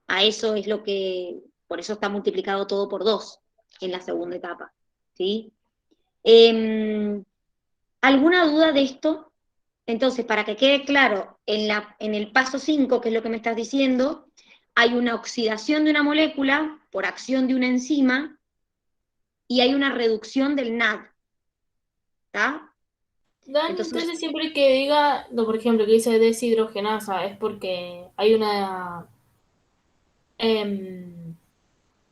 A eso es lo que, por eso está multiplicado todo por 2 en la segunda etapa. ¿Sí? ¿Alguna duda de esto? Entonces, para que quede claro, en el paso 5, que es lo que me estás diciendo, hay una oxidación de una molécula por acción de una enzima y hay una reducción del NAD. ¿Está? Dan, Entonces, entonces siempre que diga, no, por ejemplo, que dice deshidrogenasa, es porque hay una... ay,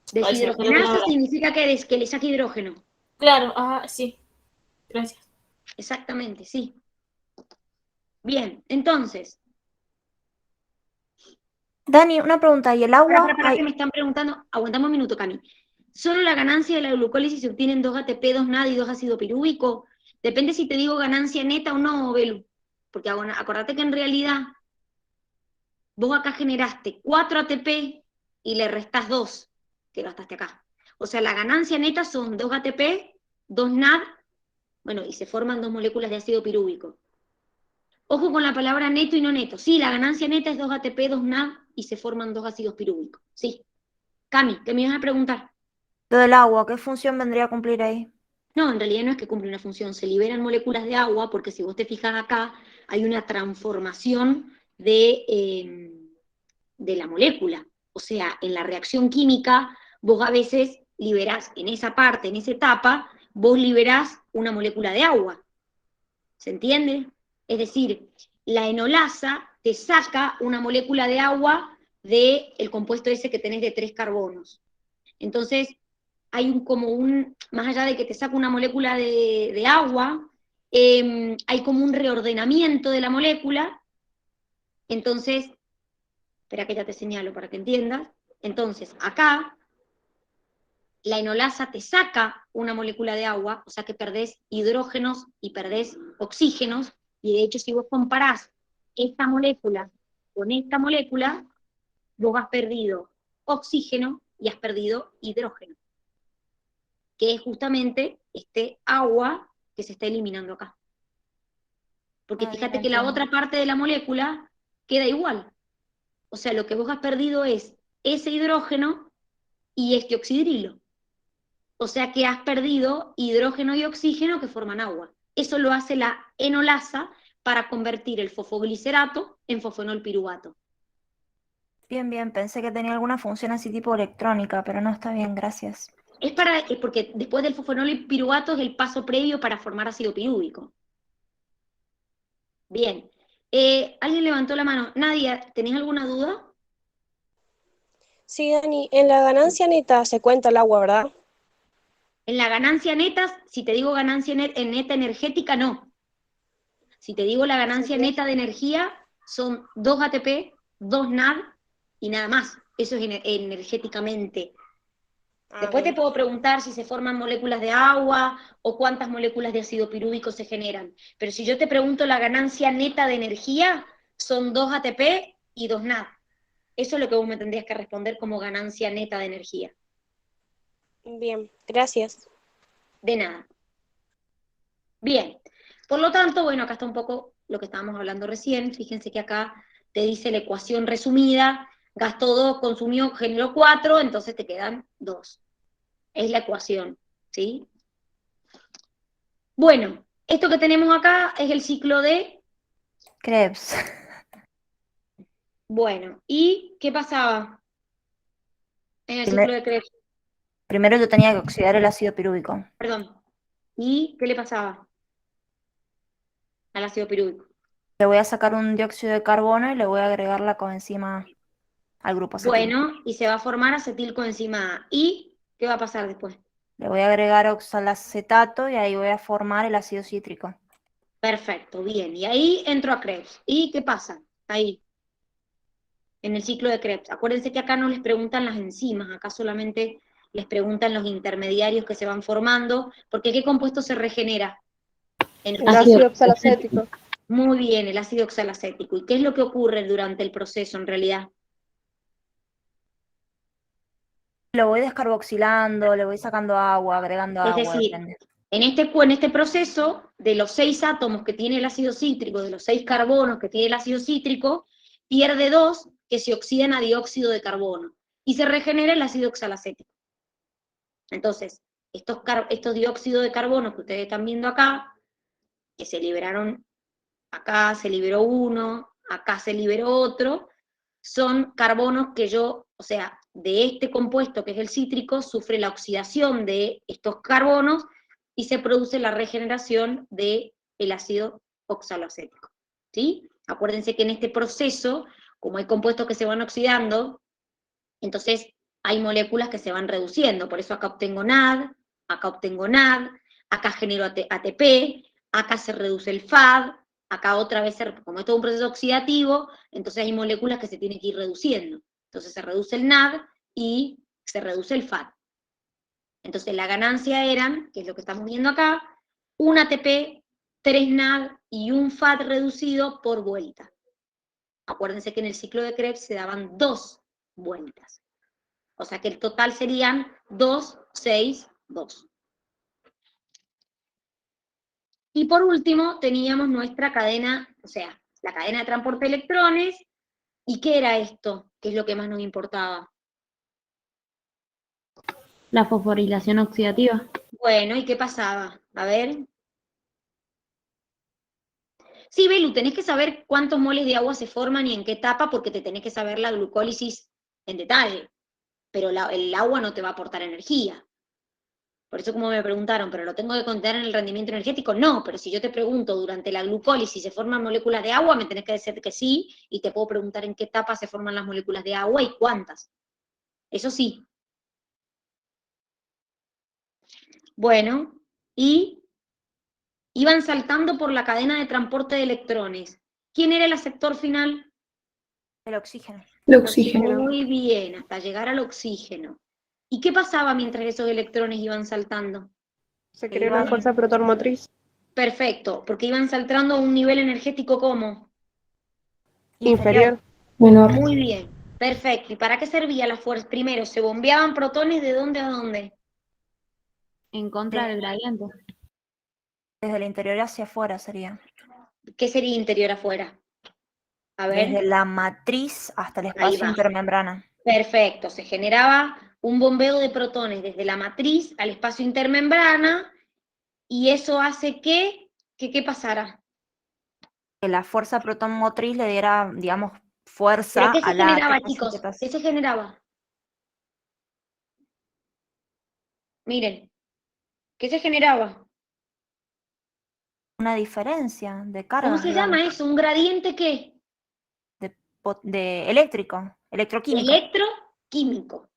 se me fue la deshidrogenasa palabra. significa que le saca hidrógeno. Claro, ajá, sí, gracias. Exactamente, sí. Bien, entonces, Dani, una pregunta, ¿y el agua? para que me están preguntando, aguantamos un minuto, Cami. ¿Solo la ganancia de la glucólisis se obtienen 2 ATP, 2 NAD y 2 ácido pirúvico? Depende si te digo ganancia neta o no, Belu. Porque acordate que en realidad vos acá generaste 4 ATP y le restás 2 que gastaste acá. O sea, la ganancia neta son 2 ATP, 2 NAD, bueno, y se forman 2 moléculas de ácido pirúvico. Ojo con la palabra neto y no neto. Sí, la ganancia neta es 2 ATP, 2 NAD y se forman 2 ácidos pirúvicos. Sí. Cami, ¿qué me ibas a preguntar? Lo del agua, ¿qué función vendría a cumplir ahí? No, en realidad no es que cumple una función, se liberan moléculas de agua porque si vos te fijas acá hay una transformación de la molécula. O sea, en la reacción química vos a veces liberás en esa parte, en esa etapa, vos liberás una molécula de agua. ¿Se entiende? Es decir, la enolasa te saca una molécula de agua del compuesto ese que tenés de 3 carbonos. Entonces, hay más allá de que te saca una molécula de agua, hay como un reordenamiento de la molécula. Entonces, espera que ya te señalo para que entiendas. Entonces, acá, la enolasa te saca una molécula de agua, o sea que perdés hidrógenos y perdés oxígenos, y de hecho si vos comparás esta molécula con esta molécula, vos has perdido oxígeno y has perdido hidrógeno, que es justamente este agua que se está eliminando acá. Porque fíjate que la otra parte de la molécula queda igual. O sea, lo que vos has perdido es ese hidrógeno y este oxidrilo. O sea que has perdido hidrógeno y oxígeno que forman agua. Eso lo hace la enolasa para convertir el fosfoglicerato en fosfenolpiruvato. Bien, bien, pensé que tenía alguna función así tipo electrónica, pero no, está bien, gracias. Es porque después del fosfenolpiruvato es el paso previo para formar ácido pirúvico. Bien. ¿Alguien levantó la mano? Nadia, ¿tenés alguna duda? Sí, Dani, en la ganancia neta se cuenta el agua, ¿verdad? En la ganancia neta, si te digo ganancia neta energética, no. Si te digo la ganancia neta de energía, son 2 ATP, 2 NAD y nada más. Eso es energéticamente. Después te puedo preguntar si se forman moléculas de agua o cuántas moléculas de ácido pirúvico se generan. Pero si yo te pregunto la ganancia neta de energía, son 2 ATP y 2 NAD. Eso es lo que vos me tendrías que responder como ganancia neta de energía. Bien, gracias. De nada. Bien. Por lo tanto, bueno, acá está un poco lo que estábamos hablando recién. Fíjense que acá te dice la ecuación resumida. Gastó 2, consumió, generó 4, entonces te quedan 2. Es la ecuación, ¿sí? Bueno, esto que tenemos acá es el ciclo de... Krebs. Bueno, ¿y qué pasaba en el ciclo de Krebs? Primero yo tenía que oxidar el ácido pirúvico. Perdón. ¿Y qué le pasaba al ácido pirúvico? Le voy a sacar un dióxido de carbono y le voy a agregar la coenzima al grupo acetil. Bueno, y se va a formar acetilcoenzima A. ¿Y qué va a pasar después? Le voy a agregar oxalacetato y ahí voy a formar el ácido cítrico. Perfecto, bien. Y ahí entro a Krebs. ¿Y qué pasa? Ahí, en el ciclo de Krebs. Acuérdense que acá no les preguntan las enzimas, acá solamente les preguntan los intermediarios que se van formando, porque ¿qué compuesto se regenera? En El ácido oxalacético. Muy bien, el ácido oxalacético. ¿Y qué es lo que ocurre durante el proceso en realidad? Lo voy descarboxilando, le voy sacando agua, agregando Es agua, decir, depende. en este proceso, de los 6 átomos que tiene el ácido cítrico, de los 6 carbonos que tiene el ácido cítrico, pierde 2 que se oxidan a dióxido de carbono y se regenera el ácido oxalacético. Entonces, estos dióxidos de carbono que ustedes están viendo acá, que se liberaron, acá se liberó uno, acá se liberó otro, son carbonos que o sea, de este compuesto que es el cítrico, sufre la oxidación de estos carbonos y se produce la regeneración del ácido oxalacético. ¿Sí? Acuérdense que en este proceso, como hay compuestos que se van oxidando, entonces hay moléculas que se van reduciendo. Por eso acá obtengo NAD, acá obtengo NAD, acá genero ATP, acá se reduce el FAD, acá otra vez, como esto es un proceso oxidativo, entonces hay moléculas que se tienen que ir reduciendo. Entonces se reduce el NAD y se reduce el FAD. Entonces la ganancia eran, que es lo que estamos viendo acá, un ATP, 3 NAD y un FAD reducido por vuelta. Acuérdense que en el ciclo de Krebs se daban 2 vueltas. O sea que el total serían 2, 6, 2. Y por último teníamos nuestra cadena, o sea, la cadena de transporte de electrones. ¿Y qué era esto? ¿Qué es lo que más nos importaba? La fosforilación oxidativa. Bueno, ¿y qué pasaba? A ver. Sí, Belu, tenés que saber cuántos moles de agua se forman y en qué etapa, porque te tenés que saber la glucólisis en detalle. Pero el agua no te va a aportar energía. Por eso como me preguntaron, ¿pero lo tengo que contar en el rendimiento energético? No, pero si yo te pregunto, durante la glucólisis se forman moléculas de agua, me tenés que decir que sí, y te puedo preguntar en qué etapa se forman las moléculas de agua y cuántas. Eso sí. Bueno, y iban saltando por la cadena de transporte de electrones. ¿Quién era el aceptor final? El oxígeno. El oxígeno. Muy bien, hasta llegar al oxígeno. ¿Y qué pasaba mientras esos electrones iban saltando? Se creó una fuerza protonmotriz. Perfecto, porque iban saltando a un nivel energético ¿cómo? Inferior. Menor. Muy bien, perfecto. ¿Y para qué servía la fuerza? Primero, ¿se bombeaban protones de dónde a dónde? En contra del gradiente. Desde el interior hacia afuera sería. ¿Qué sería interior afuera? A ver. Desde la matriz hasta el Ahí espacio va. intermembrana. Perfecto, se generaba un bombeo de protones desde la matriz al espacio intermembrana y eso hace que ¿qué pasara? Que la fuerza proton motriz le diera, digamos, ¿Pero fuerza qué se a la generaba, ATP chicos? sintetasa. ¿Qué se generaba? Miren, ¿qué se generaba? Una diferencia de ¿Cómo cargas, se digamos, llama eso? ¿Un gradiente qué? de eléctrico, electroquímico. Electroquímico.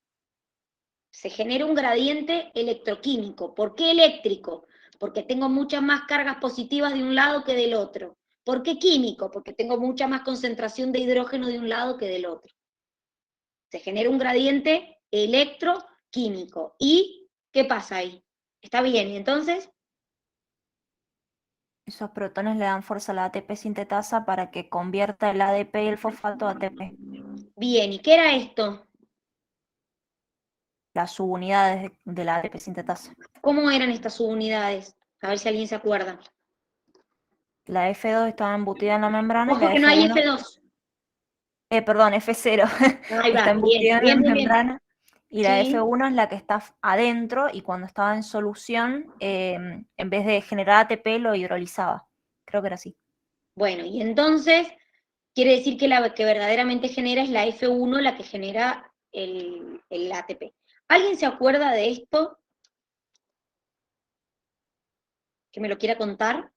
Se genera un gradiente electroquímico. ¿Por qué eléctrico? Porque tengo muchas más cargas positivas de un lado que del otro. ¿Por qué químico? Porque tengo mucha más concentración de hidrógeno de un lado que del otro. Se genera un gradiente electroquímico. ¿Y qué pasa ahí? ¿Está bien? ¿Y entonces? Esos protones le dan fuerza a la ATP sintetasa para que convierta el ADP y el fosfato a ATP. Bien, ¿y qué era esto? Las subunidades de la ATP sintetasa. ¿Cómo eran estas subunidades? A ver si alguien se acuerda. La F2 estaba embutida en la membrana y Ojo la que no hay F1... F2. Perdón, F0 Ahí está va, embutida bien, en la bien, bien. membrana y la Sí. F1 es la que está adentro y cuando estaba en solución, en vez de generar ATP lo hidrolizaba. Creo que era así. Bueno, y entonces quiere decir que la que verdaderamente genera es la F1, la que genera el ATP. ¿Alguien se acuerda de esto? ¿Que me lo quiera contar?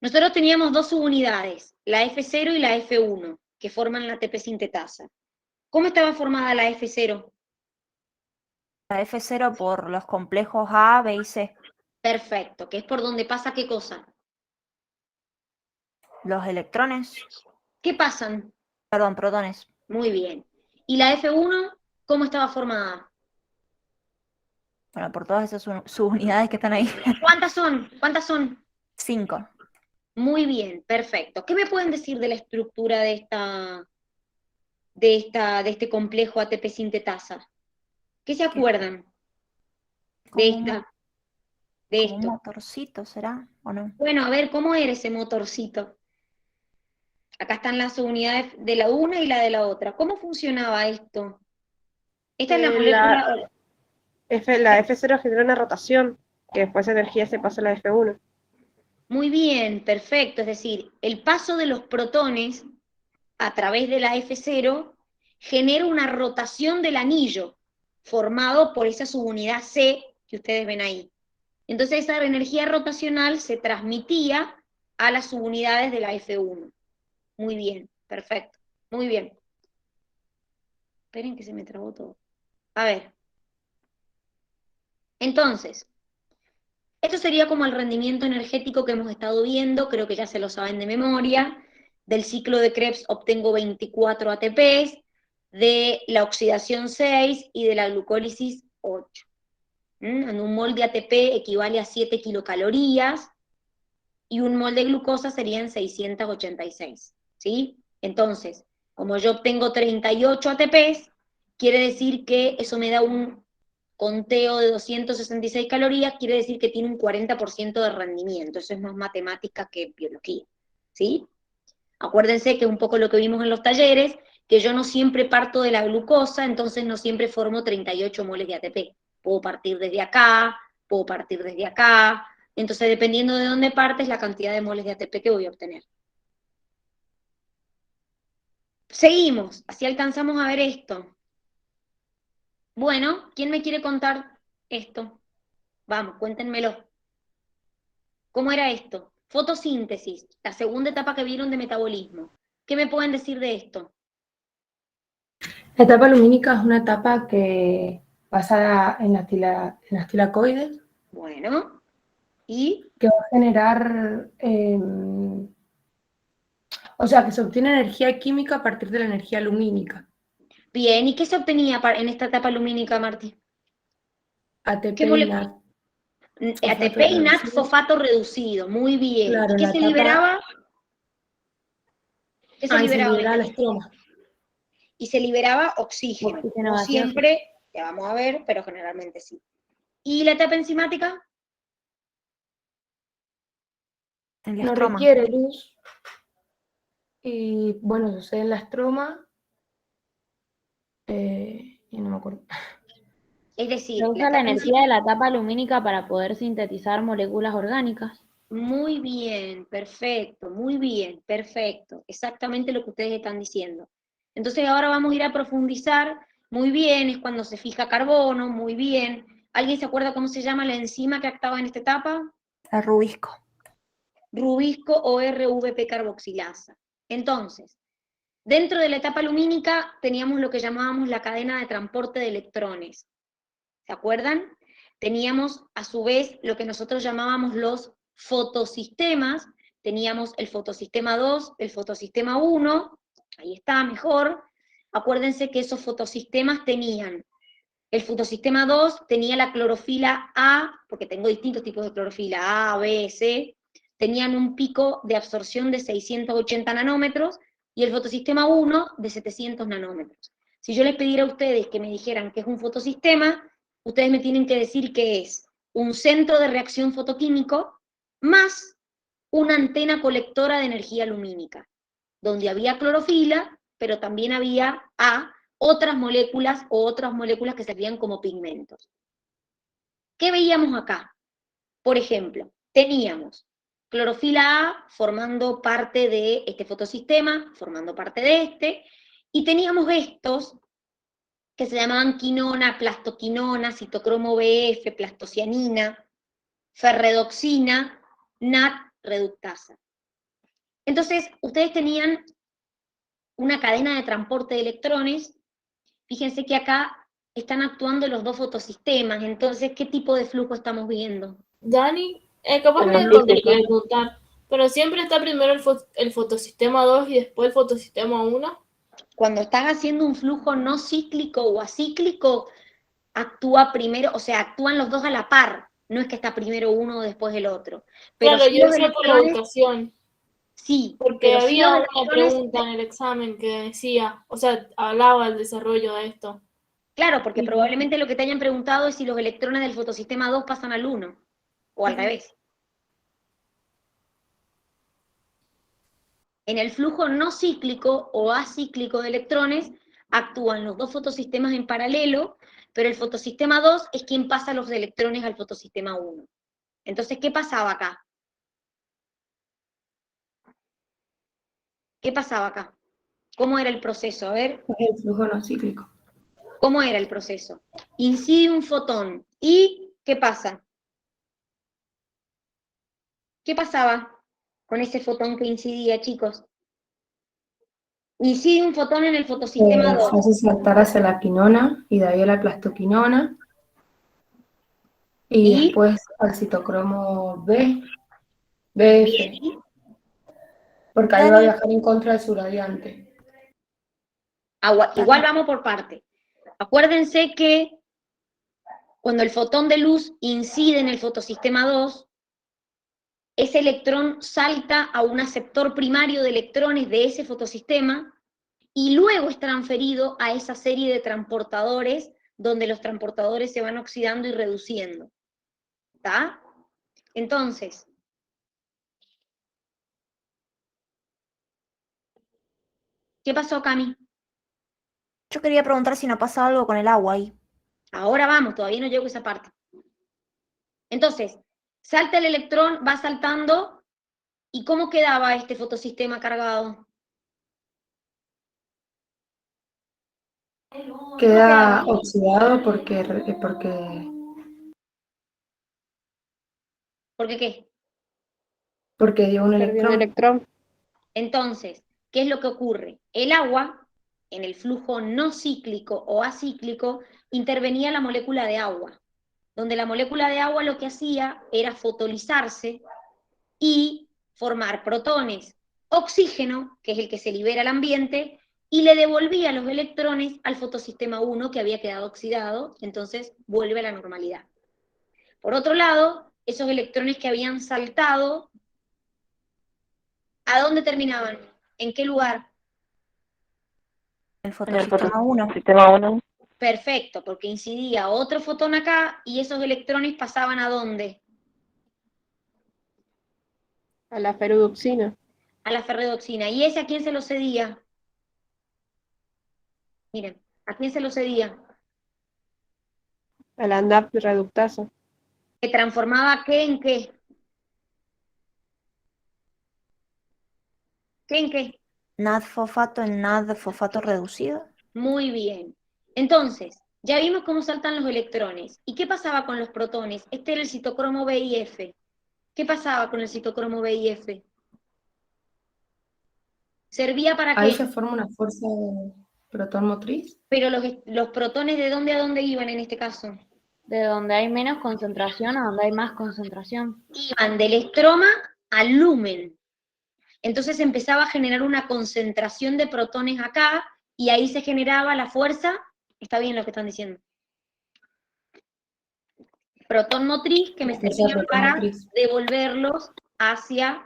Nosotros teníamos dos subunidades, la F0 y la F1, que forman la ATP sintetasa. ¿Cómo estaba formada la F0? La F0 por los complejos A, B y C. Perfecto, que es por donde pasa ¿qué cosa? Los electrones, ¿Qué pasan? perdón, protones. Muy bien. ¿Y la F1 cómo estaba formada? Bueno, por todas esas subunidades que están ahí. ¿Cuántas son? ¿Cuántas son? 5. Muy bien, perfecto. ¿Qué me pueden decir de la estructura de este complejo ATP sintetasa? ¿Qué se acuerdan de Como un, como un esto? motorcito, ¿será? ¿O no? Bueno, a ver, ¿cómo era ese motorcito? Acá están las unidades de la una y la de la otra. ¿Cómo funcionaba esto? Esta es la molécula. La F0 genera una rotación, que después esa energía se pasa a la F1. Muy bien, perfecto. Es decir, el paso de los protones a través de la F0 genera una rotación del anillo formado por esa subunidad C que ustedes ven ahí. Entonces esa energía rotacional se transmitía a las subunidades de la F1. Muy bien, perfecto. Muy bien. Esperen que se me trabó todo. A ver. Entonces, esto sería como el rendimiento energético que hemos estado viendo, creo que ya se lo saben de memoria. Del ciclo de Krebs obtengo 24 ATPs, de la oxidación 6 y de la glucólisis 8. En un mol de ATP equivale a 7 kilocalorías y un mol de glucosa serían 686. ¿Sí? Entonces, como yo obtengo 38 ATPs, quiere decir que eso me da un conteo de 266 calorías, quiere decir que tiene un 40% de rendimiento. Eso es más matemática que biología. ¿Sí? Acuérdense que un poco lo que vimos en los talleres, que yo no siempre parto de la glucosa, entonces no siempre formo 38 moles de ATP. Puedo partir desde acá, puedo partir desde acá. Entonces, dependiendo de dónde partes, la cantidad de moles de ATP que voy a obtener. Seguimos, así alcanzamos a ver esto. Bueno, ¿quién me quiere contar esto? Vamos, cuéntenmelo. ¿Cómo era esto? Fotosíntesis, la segunda etapa que vieron de metabolismo. ¿Qué me pueden decir de esto? La etapa lumínica es una etapa que basada en las tilacoides, Bueno, y que va a generar, o sea, que se obtiene energía química a partir de la energía lumínica. bien, ¿y qué se obtenía en esta etapa lumínica, Martí? ATP ¿Qué y molécula? NAD, ATP fosfato y NAD reducido. fosfato reducido, muy bien. Claro, ¿Y qué la se etapa... liberaba? ¿Qué se Ahí se liberaba? libera la estroma. Y se liberaba oxígeno. Oxígeno No gaseoso. siempre, ya vamos a ver, pero generalmente sí. ¿Y la etapa enzimática? En la No estroma. requiere luz. Y bueno, sucede en la estroma. Y no me acuerdo. Es Se decir, la usa la etapa energía de la etapa lumínica para poder sintetizar moléculas orgánicas. Muy bien, perfecto, muy bien, perfecto. Exactamente lo que ustedes están diciendo. Entonces ahora vamos a ir a profundizar. Muy bien, es cuando se fija carbono, muy bien. ¿Alguien se acuerda cómo se llama la enzima que actúa en esta etapa? El rubisco. Rubisco o RVP carboxilasa. Entonces, dentro de la etapa lumínica teníamos lo que llamábamos la cadena de transporte de electrones. ¿Se acuerdan? Teníamos a su vez lo que nosotros llamábamos los fotosistemas, teníamos el fotosistema 2, el fotosistema 1, ahí está, mejor. Acuérdense que esos fotosistemas tenían, el fotosistema 2 tenía la clorofila A, porque tengo distintos tipos de clorofila, A, B, C, tenían un pico de absorción de 680 nanómetros, y el fotosistema 1 de 700 nanómetros. Si yo les pidiera a ustedes que me dijeran qué es un fotosistema, ustedes me tienen que decir que es un centro de reacción fotoquímico más una antena colectora de energía lumínica, donde había clorofila, pero también había otras moléculas o otras moléculas que servían como pigmentos. ¿Qué veíamos acá? Por ejemplo, teníamos clorofila A formando parte de este fotosistema, formando parte de este, y teníamos estos que se llamaban quinona, plastoquinona, citocromo BF, plastocianina, ferredoxina, NAT reductasa. Entonces, ustedes tenían una cadena de transporte de electrones. Fíjense que acá están actuando los dos fotosistemas, entonces, ¿qué tipo de flujo estamos viendo? Dani, capaz me Elíptico. preguntar, pero siempre está primero el fotosistema 2 y después el fotosistema 1. Cuando estás haciendo un flujo no cíclico o acíclico, actúa primero, o sea, actúan los dos a la par, no es que está primero uno o después el otro. Pero Claro, sí yo los decía por la electrones, ubicación, sí, porque pero sí había los una electrones, pregunta en el examen que decía, o sea, hablaba del desarrollo de esto. claro, porque Ujú. probablemente lo que te hayan preguntado es si los electrones del fotosistema 2 pasan al 1, o al Ujú. revés. En el flujo no cíclico o acíclico de electrones actúan los dos fotosistemas en paralelo, pero el fotosistema 2 es quien pasa los electrones al fotosistema 1. Entonces, ¿qué pasaba acá? ¿Qué pasaba acá? ¿Cómo era el proceso? A ver, Es el flujo no cíclico. ¿cómo era el proceso? Incide un fotón. ¿Y qué pasa? ¿Qué pasaba con ese fotón que incidía, chicos? Incide un fotón en el fotosistema 2. Hace saltar hacia la quinona y de ahí a la plastoquinona. Y ¿Y? después al citocromo B, BF, porque ahí va a Dani, viajar en contra de su radiante. Igual vamos por parte. Acuérdense que cuando el fotón de luz incide en el fotosistema 2, ese electrón salta a un aceptor primario de electrones de ese fotosistema y luego es transferido a esa serie de transportadores donde los transportadores se van oxidando y reduciendo. ¿Está? Entonces, ¿qué pasó, Cami? yo quería preguntar si no pasa algo con el agua ahí. Ahora vamos, todavía no llego a esa parte. Entonces, salta el electrón, va saltando, ¿y cómo quedaba este fotosistema cargado? Queda oxidado porque ¿Por qué qué? dio un Perdió un electrón. electrón. Entonces, ¿qué es lo que ocurre? El agua, en el flujo no cíclico o acíclico, intervenía la molécula de agua, donde la molécula de agua lo que hacía era fotolizarse y formar protones, oxígeno, que es el que se libera al ambiente, y le devolvía los electrones al fotosistema 1 que había quedado oxidado, entonces vuelve a la normalidad. Por otro lado, esos electrones que habían saltado, ¿a dónde terminaban? ¿En qué lugar? El En el fotosistema 1. fotosistema 1. Perfecto, porque incidía otro fotón acá y esos electrones pasaban ¿a dónde? A la ferrodoxina. A la ferredoxina. ¿Y ese a quién se lo cedía? Miren, ¿a quién se lo cedía? A la NAP reductasa. ¿Que transformaba qué en qué? ¿Qué en qué? NAD-fosfato en NAD-fosfato reducido. Muy bien. Entonces, ya vimos cómo saltan los electrones. ¿Y qué pasaba con los protones? Este era el citocromo B y F. ¿Qué pasaba con el citocromo B y F? ¿Servía para Ahí qué? se forma una fuerza protón motriz. Pero los protones, ¿de dónde a dónde iban en este caso? De donde hay menos concentración a donde hay más concentración. Iban del estroma al lumen. Entonces empezaba a generar una concentración de protones acá, y ahí se generaba la fuerza, está bien lo que están diciendo, protón motriz, que me La fuerza servía para protomotriz. devolverlos hacia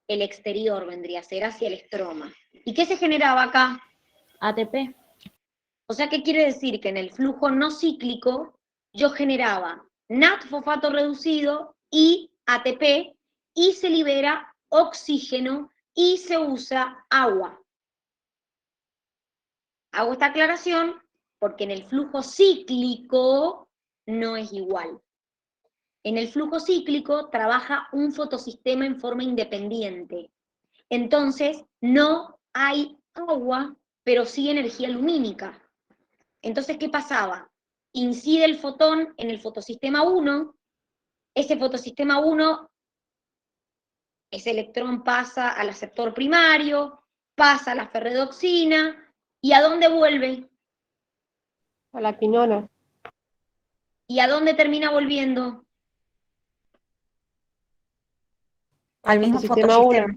el exterior, vendría a ser hacia el estroma. ¿Y qué se generaba acá? ATP. O sea, ¿qué quiere decir? Que en el flujo no cíclico yo generaba NAD-fosfato reducido y ATP, y se libera oxígeno y se usa agua. Hago esta aclaración porque en el flujo cíclico no es igual. En el flujo cíclico trabaja un fotosistema en forma independiente. Entonces, no hay agua, pero sí energía lumínica. Entonces, ¿qué pasaba? Incide el fotón en el fotosistema 1, ese fotosistema 1, ese electrón pasa al aceptor primario, pasa a la ferredoxina, ¿y a dónde vuelve? A la quinona. ¿Y a dónde termina volviendo? Al mismo Fotosistema fotosistema.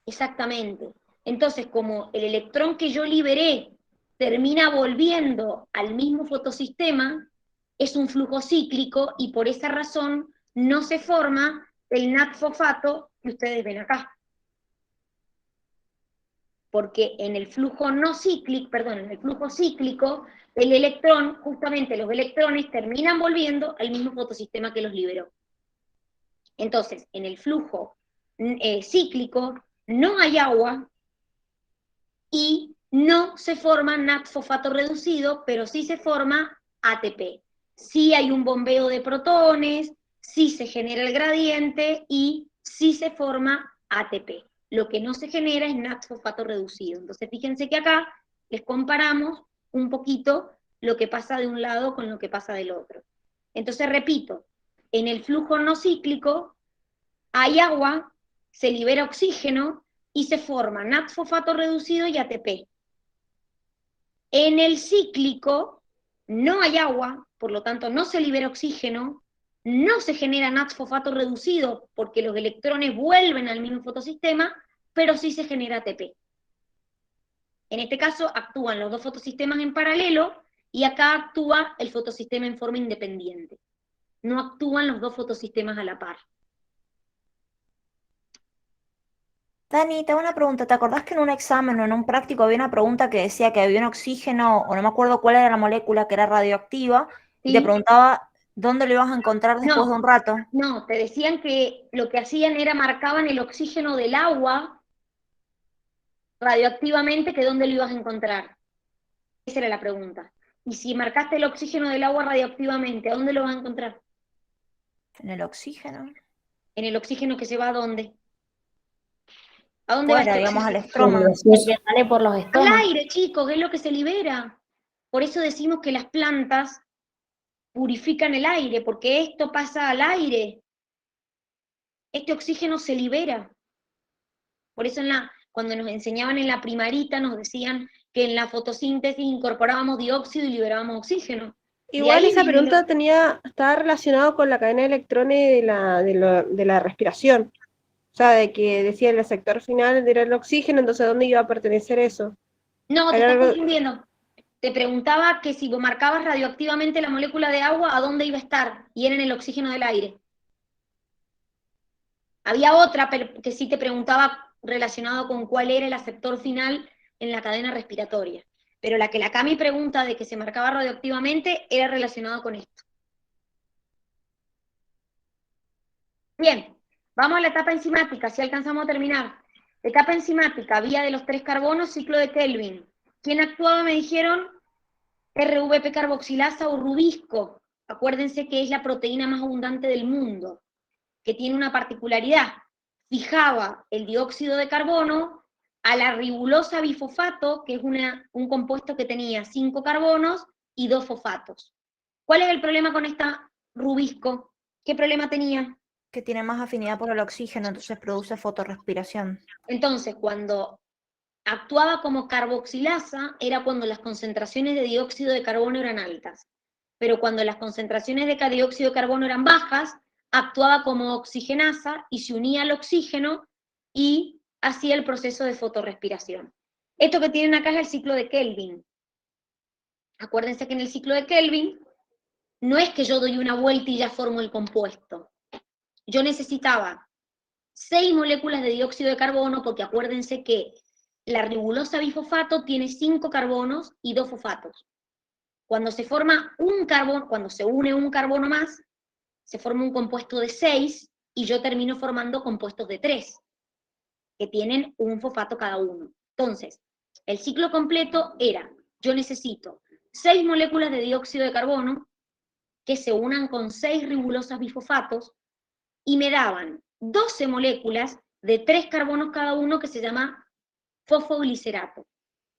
Exactamente. Entonces, como el electrón que yo liberé termina volviendo al mismo fotosistema, es un flujo cíclico y por esa razón no se forma el NAT-fosfato que ustedes ven acá. Porque en el flujo no cíclico, perdón, en el flujo cíclico, el electrón, justamente los electrones terminan volviendo al mismo fotosistema que los liberó. Entonces, en el flujo cíclico no hay agua y no se forma NAT-fosfato reducido, pero sí se forma ATP. Sí hay un bombeo de protones, sí se genera el gradiente y sí se forma ATP. Lo que no se genera es NAT-fosfato reducido. Entonces, fíjense que acá les comparamos un poquito lo que pasa de un lado con lo que pasa del otro. Entonces, repito, en el flujo no cíclico hay agua, se libera oxígeno y se forma NAT-fosfato reducido y ATP. En el cíclico no hay agua, por lo tanto no se libera oxígeno, no se genera NAT-fosfato reducido porque los electrones vuelven al mismo fotosistema, pero sí se genera ATP. En este caso actúan los dos fotosistemas en paralelo y acá actúa el fotosistema en forma independiente. No actúan los dos fotosistemas a la par. Dani, te hago una pregunta. ¿Te acordás que en un examen o en un práctico había una pregunta que decía que había un oxígeno, o no me acuerdo cuál era la molécula que era radioactiva, y te ¿Sí? preguntaba dónde lo ibas a encontrar después de un rato? No, te decían que lo que hacían era marcaban el oxígeno del agua radioactivamente, que dónde lo ibas a encontrar. Esa era la pregunta. Y si marcaste el oxígeno del agua radioactivamente, ¿a dónde lo vas a encontrar? En el oxígeno. ¿En el oxígeno que se va a dónde? ¿A dónde va Fuera, este digamos, al oxígeno? estroma. El que sale por los Al estomas. aire, chicos, es lo que se libera. Por eso decimos que las plantas purifican el aire, porque esto pasa al aire. Este oxígeno se libera. Por eso cuando nos enseñaban en la primarita nos decían que en la fotosíntesis incorporábamos dióxido y liberábamos oxígeno. Igual esa pregunta estaba relacionada con la cadena de electrones de la respiración. O sea, de que decía en el sector final era el oxígeno, entonces ¿a dónde iba a pertenecer eso? No, te Era estás algo- confundiendo. Te preguntaba que si vos marcabas radioactivamente la molécula de agua, ¿a dónde iba a estar? Y era en el oxígeno del aire. Había otra que sí te preguntaba relacionado con cuál era el aceptor final en la cadena respiratoria. Pero la que la Cami pregunta de que se marcaba radioactivamente era relacionado con esto. Bien, vamos a la etapa enzimática, si alcanzamos a terminar. Etapa enzimática, vía de los 3 carbonos, ciclo de Kelvin. ¿Quién actuaba, me dijeron? RVP carboxilasa o rubisco. Acuérdense que es la proteína más abundante del mundo, que tiene una particularidad. Fijaba el dióxido de carbono a la ribulosa bifosfato, que es un compuesto que tenía 5 carbonos y 2 fosfatos. ¿Cuál es el problema con esta rubisco? ¿Qué problema tenía? Que tiene más afinidad por el oxígeno, entonces produce fotorrespiración. Entonces, cuando actuaba como carboxilasa, era cuando las concentraciones de dióxido de carbono eran altas. Pero cuando las concentraciones de dióxido de carbono eran bajas, actuaba como oxigenasa y se unía al oxígeno y hacía el proceso de fotorrespiración. Esto que tienen acá es el ciclo de Kelvin. Acuérdense que en el ciclo de Kelvin no es que yo doy una vuelta y ya formo el compuesto. Yo necesitaba 6 moléculas de dióxido de carbono, porque acuérdense que la ribulosa bifosfato tiene 5 carbonos y 2 fosfatos. Cuando se forma un carbono, cuando se une un carbono más, se forma un compuesto de 6 y yo termino formando compuestos de 3, que tienen un fosfato cada uno. Entonces, el ciclo completo era, yo necesito 6 moléculas de dióxido de carbono que se unan con 6 ribulosas bifosfatos y me daban 12 moléculas de 3 carbonos cada uno que se llama fosfoglicerato,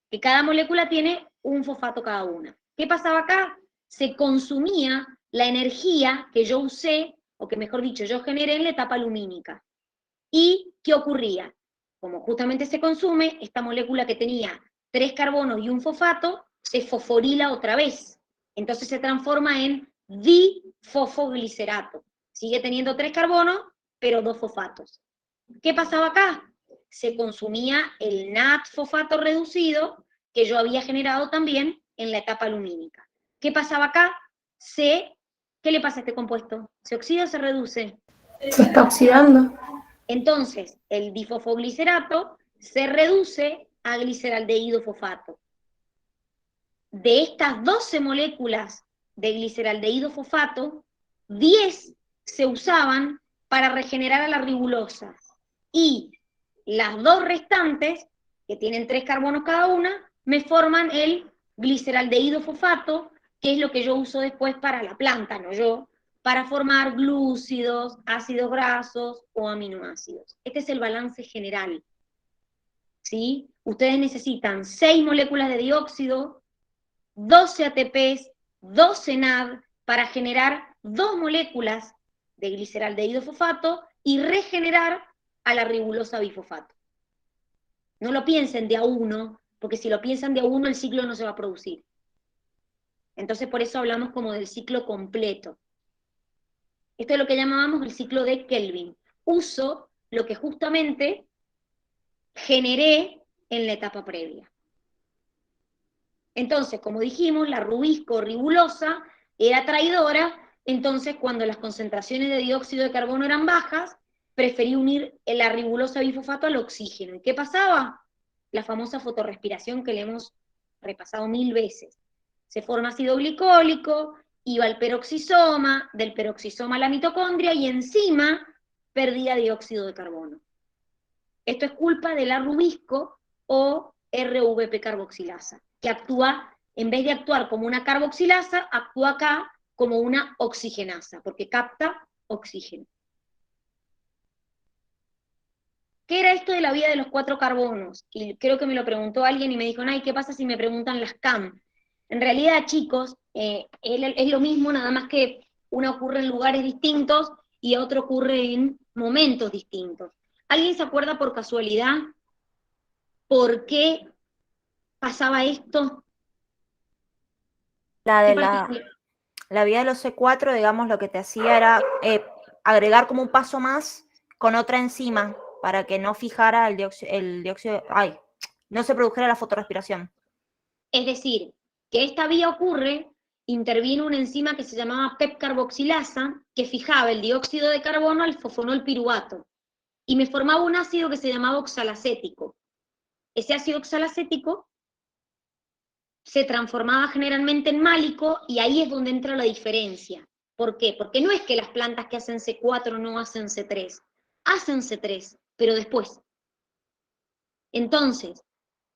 que cada molécula tiene un fosfato cada una. ¿Qué pasaba acá? Se consumía la energía que yo usé, o que mejor dicho, yo generé en la etapa lumínica. ¿Y qué ocurría? como justamente se consume, esta molécula que tenía 3 carbonos y un fosfato, se fosforila otra vez. Entonces se transforma en difosfoglicerato. Sigue teniendo 3 carbonos, pero 2 fosfatos. ¿Qué pasaba acá? Se consumía el NAD-fosfato reducido que yo había generado también en la etapa alumínica. ¿Qué pasaba acá? ¿Qué le pasa a este compuesto? ¿Se oxida o se reduce? Se está oxidando. Entonces, el difosfoglicerato se reduce a gliceraldehído fosfato. De estas 12 moléculas de gliceraldehído fosfato, 10 se usaban para regenerar a la ribulosa. Y las 2 restantes, que tienen 3 carbonos cada una, me forman el gliceraldehído fosfato, que es lo que yo uso después para la planta, no yo, para formar glúcidos, ácidos grasos o aminoácidos. Este es el balance general. ¿Sí? Ustedes necesitan 6 moléculas de dióxido, 12 ATPs, 12 NAD, para generar 2 moléculas de gliceraldehído fosfato y regenerar a la ribulosa bifosfato. No lo piensen de a uno, porque si lo piensan de a uno, el ciclo no se va a producir. Entonces, por eso hablamos como del ciclo completo. Esto es lo que llamábamos el ciclo de Kelvin. Uso lo que justamente generé en la etapa previa. Entonces, como dijimos, la rubisco-ribulosa era traidora, entonces cuando las concentraciones de dióxido de carbono eran bajas, preferí unir la ribulosa bifosfato al oxígeno. ¿Y qué pasaba? La famosa fotorrespiración que le hemos repasado 1000 veces. Se forma ácido glicólico, iba al peroxisoma, del peroxisoma a la mitocondria, y encima perdía dióxido de carbono. Esto es culpa de la rubisco o RVP carboxilasa, que actúa, en vez de actuar como una carboxilasa, actúa acá como una oxigenasa, porque capta oxígeno. ¿Qué era esto de la vía de los 4 carbonos? Y creo que me lo preguntó alguien y me dijo, ay, ¿qué pasa si me preguntan las CAM? En realidad, chicos, es lo mismo, nada más que una ocurre en lugares distintos y otro ocurre en momentos distintos. ¿Alguien se acuerda por casualidad por qué pasaba esto? La vía de los C4, digamos, lo que te hacía era agregar como un paso más con otra enzima para que no fijara el dióxido, no se produjera la fotorrespiración. Es decir, que esta vía ocurre, intervino una enzima que se llamaba PEP carboxilasa, que fijaba el dióxido de carbono al fosfonol piruvato, y me formaba un ácido que se llamaba oxalacético. Ese ácido oxalacético se transformaba generalmente en málico, y ahí es donde entra la diferencia. ¿Por qué? Porque no es que las plantas que hacen C4 no hacen C3, hacen C3, pero después. Entonces,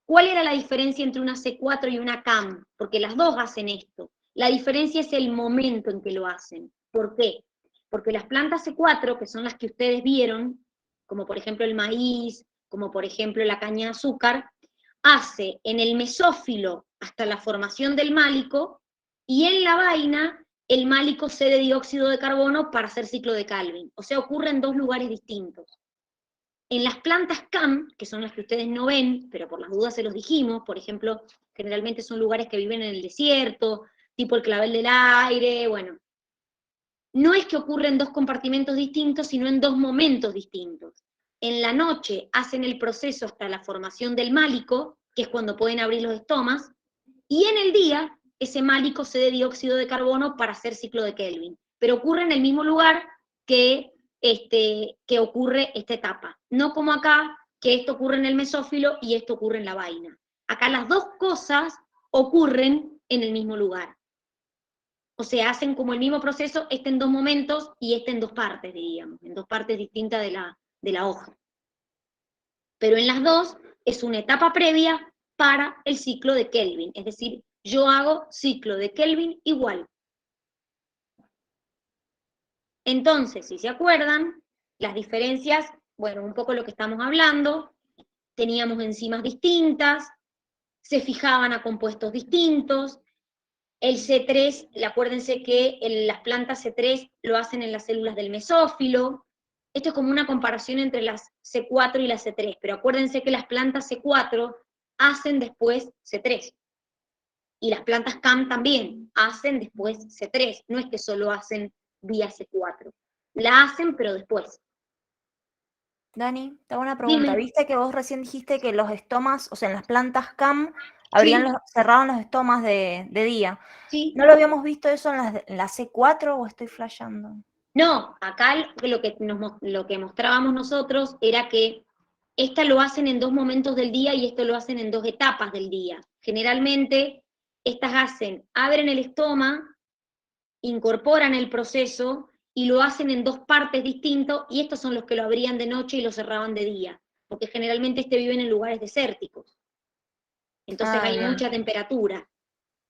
¿cuál era la diferencia entre una C4 y una CAM? Porque las dos hacen esto. La diferencia es el momento en que lo hacen. ¿Por qué? Porque las plantas C4, que son las que ustedes vieron, como por ejemplo el maíz, como por ejemplo la caña de azúcar, hace en el mesófilo hasta la formación del málico, y en la vaina el málico cede dióxido de carbono para hacer ciclo de Calvin. O sea, ocurre en 2 lugares distintos. En las plantas CAM, que son las que ustedes no ven, pero por las dudas se los dijimos, por ejemplo, generalmente son lugares que viven en el desierto, tipo el clavel del aire, bueno. No es que ocurra en 2 compartimentos distintos, sino en 2 momentos distintos. En la noche hacen el proceso hasta la formación del málico, que es cuando pueden abrir los estomas, y en el día ese málico cede dióxido de carbono para hacer ciclo de Kelvin. Pero ocurre en el mismo lugar que ocurre esta etapa. No como acá, que esto ocurre en el mesófilo y esto ocurre en la vaina. Acá las 2 cosas ocurren en el mismo lugar. O sea, hacen como el mismo proceso, este en 2 momentos y este en 2 partes, diríamos, en 2 partes distintas de la hoja. Pero en las 2 es una etapa previa para el ciclo de Kelvin. Es decir, yo hago ciclo de Kelvin igual. Entonces, si se acuerdan, las diferencias, bueno, un poco lo que estamos hablando, teníamos enzimas distintas, se fijaban a compuestos distintos. El C3, acuérdense que las plantas C3 lo hacen en las células del mesófilo, Esto es como una comparación entre las C4 y las C3, pero acuérdense que las plantas C4 hacen después C3. Y las plantas CAM también hacen después C3. No es que solo hacen vía C4. La hacen, pero después. Dani, te hago una pregunta. Dime. Viste que vos recién dijiste que los estomas, o sea, en las plantas CAM, Sí. cerraban los estomas de día. Sí. ¿No lo habíamos visto eso en la C4 o estoy flasheando? No, acá lo que mostrábamos nosotros era que esta lo hacen en 2 momentos del día y esto lo hacen en 2 etapas del día. Generalmente, estas abren el estoma, incorporan el proceso y lo hacen en 2 partes distintas, y estos son los que lo abrían de noche y lo cerraban de día, porque generalmente viven en lugares desérticos. Entonces hay bien. mucha temperatura.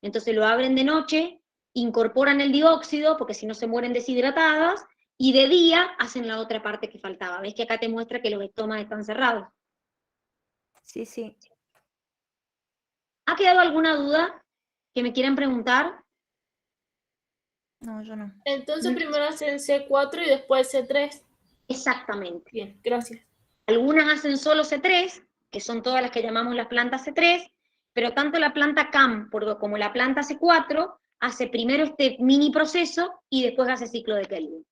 Entonces lo abren de noche, incorporan el dióxido, porque si no se mueren deshidratadas, y de día hacen la otra parte que faltaba. ¿Ves que acá te muestra que los estomas están cerrados? Sí, sí. ¿Ha quedado alguna duda que me quieran preguntar? No, yo no. Entonces primero hacen C4 y después C3. Exactamente. Bien, gracias. Algunas hacen solo C3, que son todas las que llamamos las plantas C3, pero tanto la planta CAM como la planta C4 hace primero este mini proceso y después hace ciclo de Kelvin.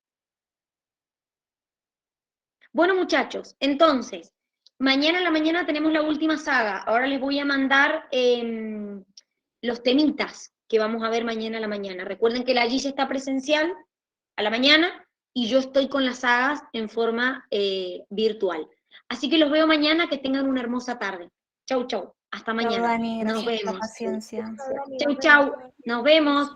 Bueno, muchachos, entonces, mañana en la mañana tenemos la última saga. Ahora les voy a mandar los temitas que vamos a ver mañana a la mañana. Recuerden que la Gis está presencial a la mañana y yo estoy con las sagas en forma virtual. Así que los veo mañana, que tengan una hermosa tarde. Chau, chau. Hasta mañana. Dani, Nos gracias por la vemos. paciencia. Chau, chau. Nos vemos.